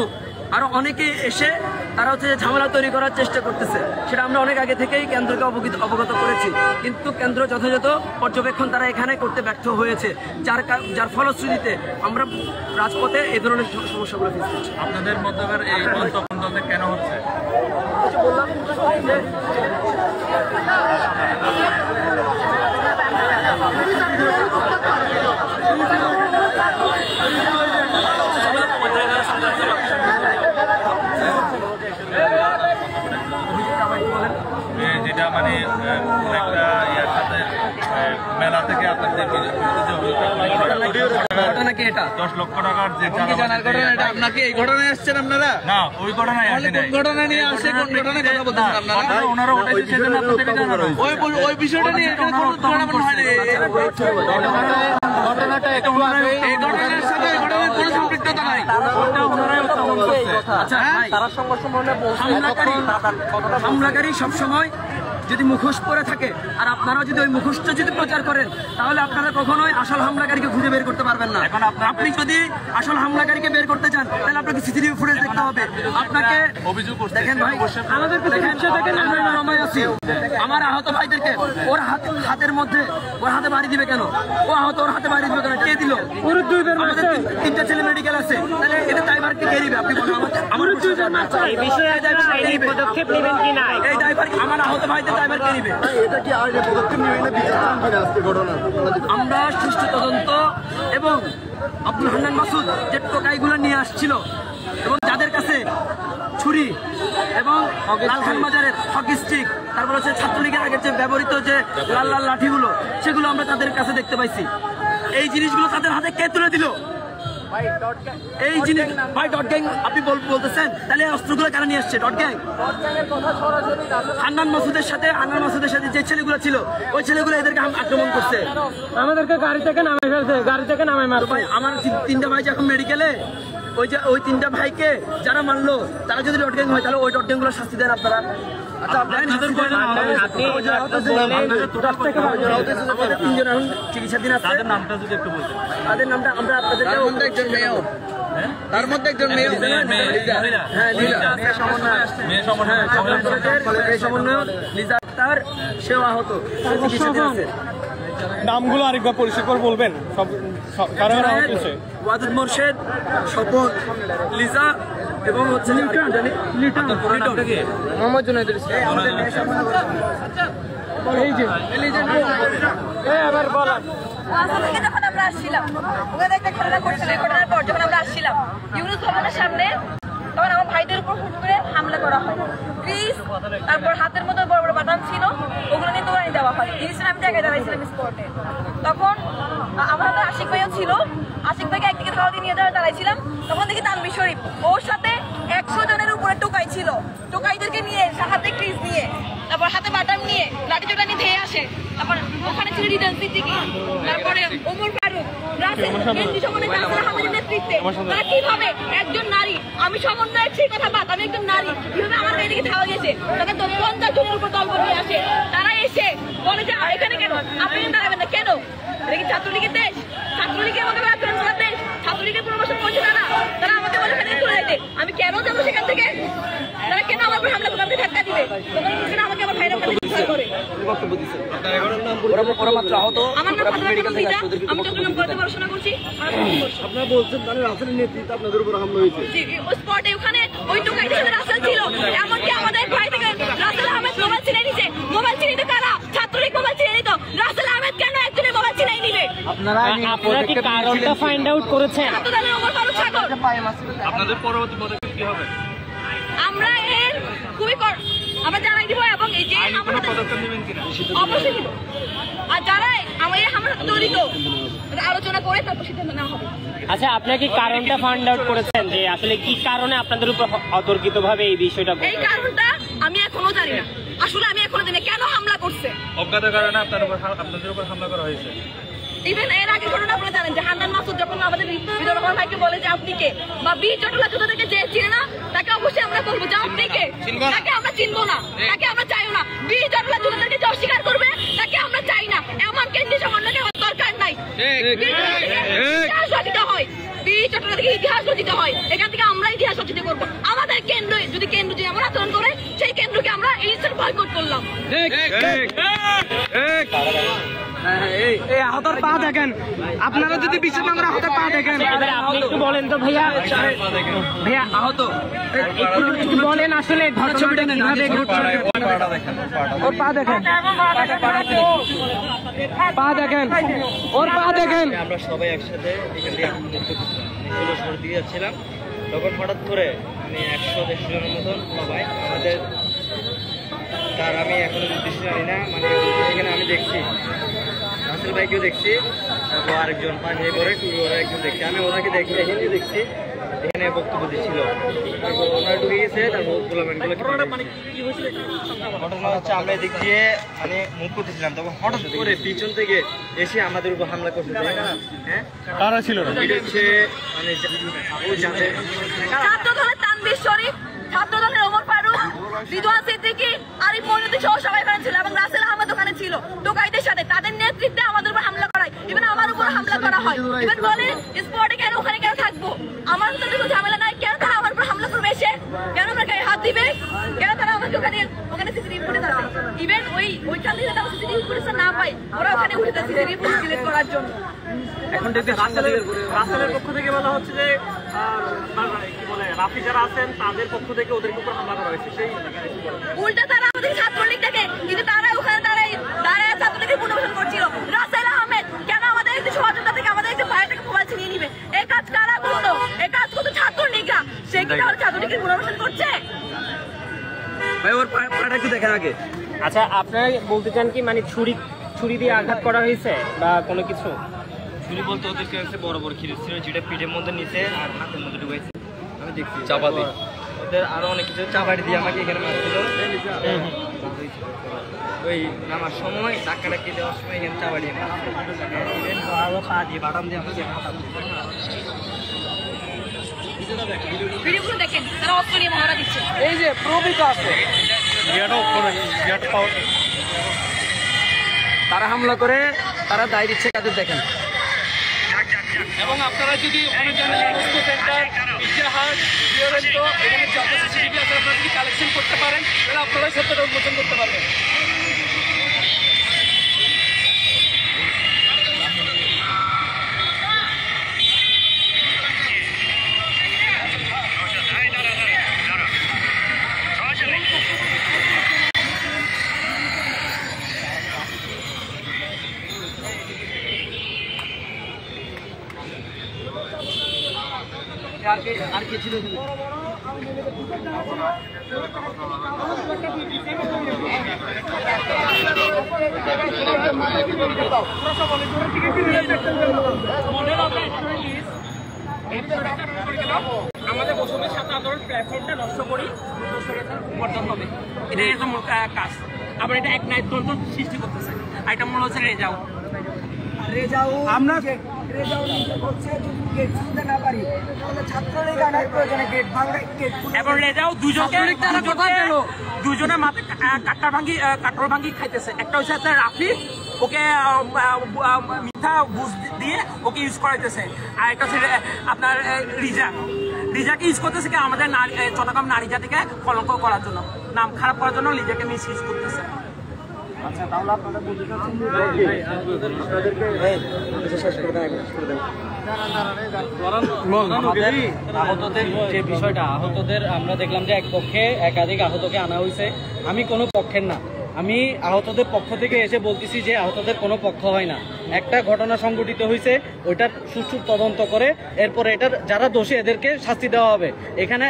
আরো অনেকে এসে তারা ঝামেলা তৈরি করার চেষ্টা করতেছে। সেটা আমরা অনেক আগে থেকেই কেন্দ্রকে অবগত করেছি, কিন্তু কেন্দ্র যথাযথ পর্যবেক্ষণ তারা এখানে করতে ব্যর্থ হয়েছে, যার ফলশ্রুতিতে আমরা রাজপথে এই ধরনের সমস্যাগুলো ফেস করছি। আপনাদের মধ্যকার এই মন্তব্য কেন হচ্ছে? যেটা মানে একটা ইয়ার সাথে মেলা থেকে আপনাদের ঘটনা কি এটা? 10 লক্ষ টাকার যে জানার ঘটনা, এটা আপনাকে এই ঘটনায় আসছেন আপনারা? না, ওই ঘটনায় আসেন নাই। কোন ঘটনা নিয়ে আসছে, কোন ঘটনায় কথা বলতেছেন আপনারা? ওনারা ওটাই সেজন্য আপনাদেরকে জানানো। ওই বিষয়টা নিয়ে কোনো ঘটনা হয়নি। ঘটনাটা একটু আগে, এই ঘটনার সাথে এই ঘটনার কোনো সম্পৃক্ততা নাই। আচ্ছা, তারা হামলাকারী সবসময় যদি মুখোশ পরে থাকে, আর আপনারা যদি ওই মুখোশটা যদি প্রচার করেন, তাহলে আপনারা কখনোই আসল হামলাকারীকে খুঁজে বের করতে পারবেন না। এখন আপনি যদি আসল হামলাকারীকে বের করতে চান, তাহলে আপনাকে সিসিটিভি ফুটেজ দেখতে হবে। আপনাকে অভিযোগ দেখেন ভাই, আমাদেরকে দেখেন, আমরা নরমায় আছি। আমার আহত ভাইদেরকে ওর হাতের মধ্যে ওর হাতে বাড়ি দিবে কেন? ও আহত, ওর হাতে বাড়ি দিবে কেন? কে দিল? আমাদের 3টা ছেলে মেডিকেল আছে, তাহলে এটা ড্রাইভারকে কে দিবে? আপনি বলুন। আমার এই বিষয়ে পদক্ষেপ নেবেন কি না? এই ড্রাইভার, আমার আহত ভাইদের ড্রাইভার কে দিবে? আমরা সুষ্ঠু তদন্ত এবং আব্দুল হান্নান মাসুদ যে টোকাইগুলো নিয়ে আসছিল এবং যাদের কাছে ছুরি এবং লালখান বাজারের হকি স্টিক, তারপর হচ্ছে ছাত্রলীগের আগের যে ব্যবহৃত যে লাল লাল লাঠিগুলো, সেগুলো আমরা তাদের কাছে দেখতে পাইছি। এই জিনিসগুলো তাদের হাতে কে তুলে দিল? এই জিনিস ভাই, ডট গ্যাং আপনি বলতেছেন, তাহলে অস্ত্রগুলো কারা নিয়ে আসছে? ডট গ্যাং হান্নান মাসুদের সাথে যে ছেলেগুলো ছিল, ওই ছেলেগুলো এদেরকে আক্রমণ করছে, আমাদেরকে গাড়ি থেকে নামাই ফেলছে, গাড়ি থেকে নামাই মারছে। ভাই, আমার 3টা ভাই এখন মেডিকেলে, ওই তিনটা ভাইকে যারা মারলো তারা যদি ডট গ্যাং হয় তাহলে ওই ডট গ্যাং গুলো শাস্তি দেন আপনারা। আচ্ছা আপনারা তিনজন এখন চিকিৎসাধীন আছে, তাদের নামটা যদি একটু বলতেন। তাদের নামটা আমরা আপনাদেরকে একজন মেয়ে, তার মধ্যে একজন মেয়ে, হ্যাঁ সমন্বয়ক লিজা আক্তার, সেও আহত, চিকিৎসাধীন আছে। নামগুলো আরেকবার পরিষ্কার করে বলবেন সব কারা কারা হচ্ছে? ওয়াদুদ মোর্শেদ, শপথ, লিজা এবং হচ্ছে মোহাম্মদ জুনাইদুল ইসলাম। এই যে এবার বলেন যখন আমরা আসছিলাম ওখানে একটা ঘটনা ঘটছিল, এই ঘটনার পর যখন আমরা আসছিলাম ইউনুস ভবনের সামনে তখন আমার ভাইদের উপর হুট করে হামলা করা হয়। প্লিজ তারপর হাতের মধ্যে বড় বড় বাটাম ছিল, ওগুলো নিয়ে দৌড়ানি দেওয়া হয়। জিনিসটা আমি জায়গায় দাঁড়াইছিলাম স্পটে, তখন আমার আশিক ভাইও ছিল। আশিক ভাইকে একদিকে খাওয়া দিয়ে নিয়ে যাওয়া দাঁড়াইছিলাম, তখন দেখি তানভীর শরীফ ওর সাথে 100 জনের উপরে টোকাই ছিল। টোকাইদেরকে নিয়ে হাতে ক্রিজ নিয়ে, তারপর হাতে বাটাম নিয়ে লাঠি চোটা নিয়ে ধেয়ে আসে। তারপর ওখানে ছিল রিটার্ন সিদ্দিকী, তারপরে ওমর ফারুক, রাসেল, কেন্দ্রীয় সমন্বয় কাউন্সিলর হামিদের নেতৃত্বে। তারা কিভাবে একজন নারী, আমি সমন্বয়ের সেই কথা বাদ, আমি একজন নারী, কিভাবে আমার মেয়েদিকে খাওয়া গেছে, তাদের 50 জনের উপর দল নিয়ে আসে। তারা এসে বলে যে এখানে কেন আপনি দাঁড়াবেন না কেন? এটা কি ছাত্রলীগের দেশ? ছাত্রলীগের মতো আচরণ করার দেশ? ছাত্রলীগের প্রমোশন করছে তারা, তারা আমাকে বলে এখানে চলে যেতে। আমি কেন যাবো সেখান থেকে? তারা কেন আমার উপর হামলা করবে, আমাকে ধাক্কা দিবে? তখন আমাকে আমার ভাইরা করে আমার নাম আমি চট্টগ্রাম কলেজে পড়াশোনা করছি। আপনারা বলছেন মানে রাসেলের নেতৃত্বে আপনাদের উপর হামলা হয়েছে? স্পটে ওখানে ওই টোকাইদের সাথে রাসেল ছিল, এমনকি আমাদের ভাই থেকে রাসেল আহমেদ মোবাইল ছিনিয়ে নিছে। মোবাইল ছিনিয়ে নিতে কারা? ছাত্রলীগ মোবাইল ছিনিয়ে নিত। রাসেল আহমেদ কেন একজনের মোবাইল ছিনিয়ে নিবে? আপনারা কি কারণটা ফাইন্ড আউট করেছেন? ছাত্রদলের ওমর ফারুক সাগর। আপনাদের পরবর্তী পদক্ষেপ কি হবে? আমরা এর খুবই আমরা জানাই দিব এবং এই যে অবশ্যই দিব। আর যারা আমরা জড়িত আলোচনা করে তারপর সিদ্ধান্ত নেওয়া হবে। আচ্ছা, আপনারা কি কারণটা ফাইন্ড আউট করেছেন যে আসলে কি কারণে আপনাদের উপর অতর্কিতভাবে এই বিষয়টা? এই কারণটা আমি এখনো জানি না, আসলে আমি এখনো জানি কেন হামলা করছে। অজ্ঞাত কারণে আপনাদের উপর হামলা করা হয়েছে। ইভেন এর আগে ঘটনা আপনারা জানেন যে হান্নান মাসুদ যখন আমাদের বিজয় রহমান ভাইকে বলে যে আপনি কে, বা বীর চট্টলা যুদ্ধ থেকে যে চিনে না তাকে অবশ্যই আমরা বলবো যে আপনি কে, তাকে আমরা চিনবো না, তাকে আমরা চাইও না। বীর চট্টলা যুদ্ধ থেকে যে অস্বীকার করবে তাকে আমরা চাই না। এমন কেন্দ্রীয় সমন্বয়কে আমার দরকার নাই। ইতিহাস রচিত হয়, বীর চট্টলা থেকে ইতিহাস রচিত হয়, এখান থেকে আমরা ইতিহাস রচিত করবো। আমাদের কেন্দ্র যদি এমন আচরণ করে সেই কেন্দ্রকে আমরা ইনস্ট্যান্ট বয়কট করলাম। আহতর পা দেখেন, আপনারা যদি বিশ্বাস না করেন আহতর পা দেখেন। আপনি একটু বলেন তো ভাইয়া, ভাইয়া আহত একটু বলেন আসলে ছবিটা কিভাবে ওর পা দেখেন, পা দেখেন, ওর পা দেখেন। আমরা সবাই একসাথে এখান থেকে ষোলো দিয়ে যাচ্ছিলাম, তখন হঠাৎ করে আমি 100-150 জনের মতন সবাই আমাদের, তার আমি এখনো নির্দিষ্ট জানি না, মানে এখানে আমি দেখছি রাসেল ভাইকেও দেখছি, তারপর আরেকজন পাঞ্জাবি পরে টুপি পরে একজন দেখছি, আমি ওনাকে দেখি দেখছি এখানে বক্তব্য দিচ্ছিল, তারপর ওনারা ঢুকে গেছে, তারপর গোলামেন্টগুলো ঘটনা হচ্ছে আমরা এদিক দিয়ে মানে মুখ করতেছিলাম, তখন হঠাৎ করে পিছন থেকে এসে আমাদের উপর হামলা করতে। হ্যাঁ, কারা ছিল? এটা হচ্ছে মানে ও যাতে ছাত্রদলের তানভীর শরীফ, ছাত্রদলের ওমর ফারুক, রিদওয়ান সিদ্দিকী, আরিফ মইনুদ্দিন সহ সবাই ওখানে ছিল এবং রাসেল আহমেদ ওখানে ছিল। টোকাইদের সাথে তাদের নেতৃত্বে আমাদের উপর হামলা করায়, ইভেন আমার উপর হামলা করা হয়। ইভেন বলে স্পটে কেন ওখানে কেন থাকবো, আমার সাথে কোনো ঝামেলা নাই, কেন তারা আমার উপর হামলা করবে এসে, কেন আমার গায়ে হাত দিবে, কেন তারা আমাকে ওখানে সিসিটিভি ফুটেজ আছে। ইভেন ওইখান থেকে তারা সিসিটিভি ফুটেজ না পাই, ওরা ওখানে উঠে যাচ্ছে সিসিটিভি ফুটেজ ডিলিট করার জন্য। এখন রাসেলের পক্ষ থেকে বলা হচ্ছে যে কি বলে রাফি যারা আছেন তাদের পক্ষ থেকে ওদের উপর হামলা করা হয়েছে, সেই উল্টা তারা আমাদের ছাত্রলীগটাকে, কিন্তু তারা ওখানে দাঁড়ায় ছাত্রলীগের পুনর্বাসন করছিল। রাসেল আহমেদ কেন আমাদের একটি সহযোগিতা থেকে আমাদের একটি ভাইটাকে মোবাইল ছিনিয়ে নিবে? এই কাজ কারা করতো? এই কাজ করতো ছাত্রলীগরা। সে কি তাহলে ছাত্রলীগের পুনর্বাসন করছে? ভাই ওর পাটা একটু দেখেন আগে। আচ্ছা, আপনারা বলতে চান কি মানে ছুরি দিয়ে আঘাত করা হয়েছে বা কোনো কিছু? ছুরি বলতে ওদের কাছে বড় বড় খিরিস ছিল, যেটা পিঠের মধ্যে নিচে আর হাতের মধ্যে ঢুকাইছে, আমি দেখছি চাপা দিয়ে ওদের আরো অনেক কিছু চাপাটি দিয়ে আমাকে এখানে মারছিল। ওই নামার সময় ধাক্কাটাকি দেওয়ার সময় এখানে চাপা দিয়ে আরো পা দিয়ে বাটাম দিয়ে আমাকে ভিডিওগুলো দেখেন, তারা অস্ত্র নিয়ে মহড়া দিচ্ছে। এই যে প্রবি তো আছে, তারা হামলা করে তারা দায় দিচ্ছে কাদের দেখেন। এবং আপনারা যদি কালেকশন করতে পারেন তাহলে আপনারাই সত্যটা উন্মোচন করতে পারবেন। আর কে ছিল? আমাদের বসুমের সাথে আন্দোলন প্ল্যাটফর্মটা নষ্ট করি বর্জন হবে, এটা একটা মূল কাজ। আবার এটা এক নাইট দ্বন্দ্ব সৃষ্টি করতেছে। এটা মনে হচ্ছে রেজাউ আমরা এবং রেজাউ দুজনে মাথায় কাটর ভাঙ্গি খাইতেছে। একটা হচ্ছে আপনার রাফি, ওকে মিথ্যা বুঝ দিয়ে ওকে ইউজ করাইতেছে। আর একটা হচ্ছে আপনার রিজাকে ইউজ করতেছে কি আমাদের চট্টগ্রাম নারী জাতিকে কলঙ্ক করার জন্য, নাম খারাপ করার জন্য রিজাকে মিস ইউজ করতেছে। আচ্ছা, তাহলে আপনারা বলতে চাচ্ছেন আহতদের যে বিষয়টা, আহতদের আমরা দেখলাম যে এক পক্ষে একাধিক আহতকে আনা হয়েছে। আমি কোনো পক্ষের না, আমি আহতদের পক্ষ থেকে এসে বলতেছি যে আহতদের কোনো পক্ষ হয় না। একটা ঘটনা সংঘটিত হয়েছে, ওইটার সুষ্ঠু তদন্ত করে এরপরে এটার যারা দোষী এদেরকে শাস্তি দেওয়া হবে। এখানে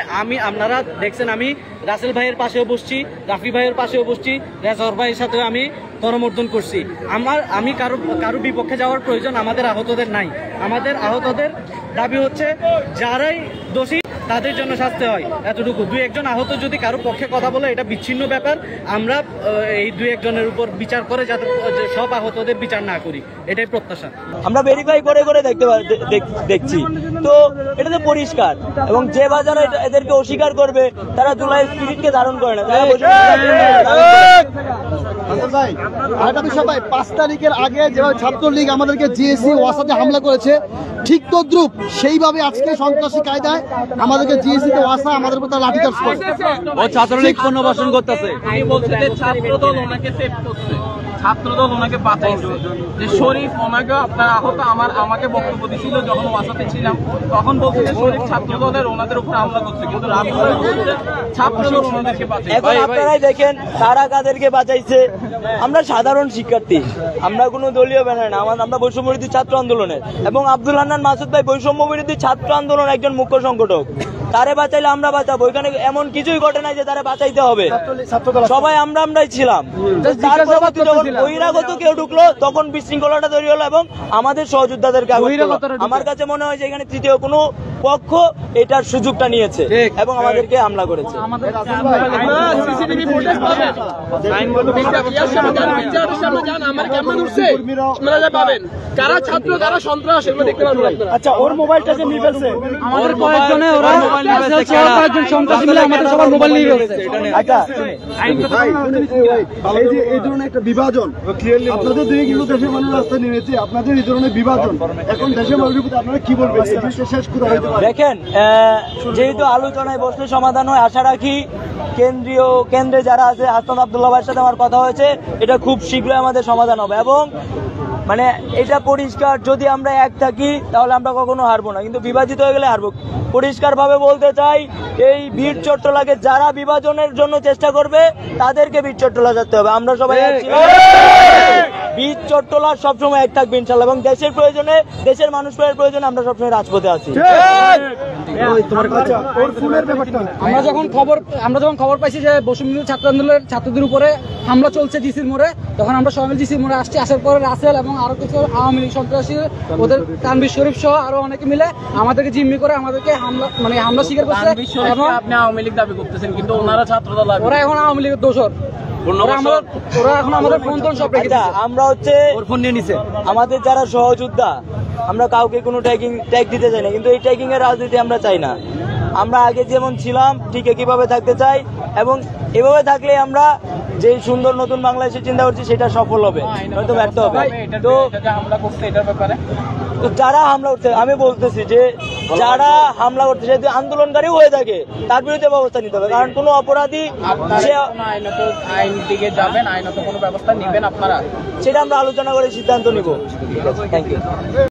আপনারা দেখছেন আমি রাসেল ভাইয়ের পাশেও বসছি, রাফি ভাইয়ের পাশেও বসছি, রেজাউল ভাইয়ের সাথেও আমি করমর্দন করছি। আমি কারো বিপক্ষে যাওয়ার প্রয়োজন আমাদের আহতদের নাই। আমাদের আহতদের দাবি হচ্ছে যারাই দোষী তাদের জন্য শাস্তি হয়, এতটুকু। দুই একজন আহত যদি কারো পক্ষে কথা বলে এটা বিচ্ছিন্ন ব্যাপার। আমরা এই দুই একজনের উপর বিচার করে যাতে সব আহতদের বিচার না করি, এটাই প্রত্যাশা। আমরা ভেরিফাই করে করে দেখছি, তো এটা তো পরিষ্কার। এবং যে বাজারে এদেরকে অস্বীকার করবে তারা জুলাই স্পিরিটকে ধারণ করে না। ভাই আরেকটা বিষয় ভাই, 5 তারিখের আগে যেভাবে ছাত্রলীগ আমাদেরকে জিএসসি ওয়াসাতে হামলা করেছে, ঠিক তদ্রুপ সেইভাবে আজকে সন্ত্রাসী কায়দায় আমাদেরকে জিএসসি তে ওয়াসা আমাদের উপর লাঠিচার্জ করে। ও ছাত্রলীগ পুনর্বাসন করতেছে। আমি বলছি যে ছাত্রদল ওনাকে সেভ করছে, ছাত্রদল ওনাকে বাঁচাইছে। যে শরীফ ওনাকে আপনার আহত আমাকে বক্তব্য দিয়েছিল যখন ওয়াসাতে ছিলাম, তখন বলছে যে শরীফ ছাত্রদলের ওনাদের উপর হামলা করছে, কিন্তু ছাত্রদল ওনাদেরকে বাঁচাইছে। এখন আপনারাই দেখেন কারা কাদেরকে বাঁচাইছে। আমরা সাধারণ শিক্ষার্থী, আমরা কোনো দলীয় ব্যানার না, আমরা বৈষম্য বিরোধী ছাত্র আন্দোলনের, এবং আব্দুল হান্নান মাসুদ ভাই বৈষম্য বিরোধী ছাত্র আন্দোলন একজন মুখ্য সংগঠক। তারে বাঁচাইলে আমরা বাঁচাবো, এখানে এমন কিছুই ঘটে নাই যে তারা বাঁচাইতে হবে। সবাই আমরাই ছিলাম। বহিরাগত কেউ ঢুকলো, তখন বিশৃঙ্খলাটা তৈরি হলো এবং আমাদের সহযোদ্ধাদেরকে। আমার কাছে মনে হয় যে এখানে তৃতীয় কোনো পক্ষ এটার সুযোগটা নিয়েছে এবং আমাদেরকে হামলা করেছে। আচ্ছা, ওর মোবাইলটা যে নিয়ে ফেলছে, আমাদের কয়েকজনে ওরা মোবাইল নিয়ে ফেলছে, কয়েকজন সন্ত্রাসী মিলে আমাদের সবার মোবাইল নিয়ে ফেলছে। আচ্ছা, এই যে এই ধরনের একটা বিভাজন, আপনাদের দিকে কিন্তু দেশের মানুষ রাস্তায় নেমেছে, আপনাদের এই ধরনের বিভাজন এখন দেশের মানুষের প্রতি আপনারা কি বলবেন? এই বিষয়টা শেষ করে হইতে পারে। দেখেন, যেহেতু আলোচনায় বসলে সমাধান হয়, আশা রাখি কেন্দ্রে যারা আছে, হাসান আব্দুল্লাহ ভাইয়ের সাথে আমার কথা হয়েছে, এটা খুব শীঘ্রই আমাদের সমাধান হবে। এবং মানে এটা পরিষ্কার, যদি আমরা এক থাকি তাহলে আমরা কখনো হারবো না, কিন্তু বিভাজিত হয়ে গেলে হারবো। পরিষ্কার ভাবে বলতে চাই, এই বীর চট্টলাকে যারা বিভাজনের জন্য চেষ্টা করবে তাদেরকে বীর চট্টলা যেতে হবে। আমরা সবাই বীর চট্টলা সবসময় এক থাকবে ইনশাল্লাহ, এবং দেশের প্রয়োজনে, দেশের মানুষের প্রয়োজনে আমরা সবসময় রাজপথে আছি। আমরা যখন খবর পাইছি যে বৈষম্য ছাত্র আন্দোলনের ছাত্রদের উপরে হামলা চলছে জিসির মোড়ে, তখন আমরা সবাই জিসির মোড়ে আসছি। আসার পরে রাসেল এবং আরো কিছু আওয়ামী লীগ সন্ত্রাসী, ওদের তানভীর শরীফ সহ আরো অনেকে মিলে আমাদেরকে জিম্মি করে আমাদেরকে হামলা স্বীকার করছে। আপনি আওয়ামী লীগ দাবি করতেছেন, কিন্তু ওনারা ছাত্রদল, ওরা এখন আওয়ামী লীগের দোষর। আমরা হচ্ছে আমাদের যারা সহযোদ্ধা, আমরা কাউকে কোনো ট্যাগ দিতে চাই না, কিন্তু এই ট্যাগিং এর রাজনীতি আমরা চাই না। আমরা আগে যেমন ছিলাম ঠিক একইভাবে থাকতে চাই, এবং এভাবে থাকলে আমরা যে সুন্দর নতুন বাংলাদেশের চিন্তা করছি সেটা সফল হবে, হয়তো ব্যর্থ হবে। তো যারা হামলা করছে, আমি বলতেছি যে যারা হামলা করছে যদি আন্দোলনকারী হয়ে থাকে তার বিরুদ্ধে ব্যবস্থা নিতে হবে, কারণ কোনো অপরাধী আইন দিকে যাবেন, আইনত কোনো ব্যবস্থা নেবেন আপনারা, সেটা আমরা আলোচনা করে সিদ্ধান্ত নিব। Thank you.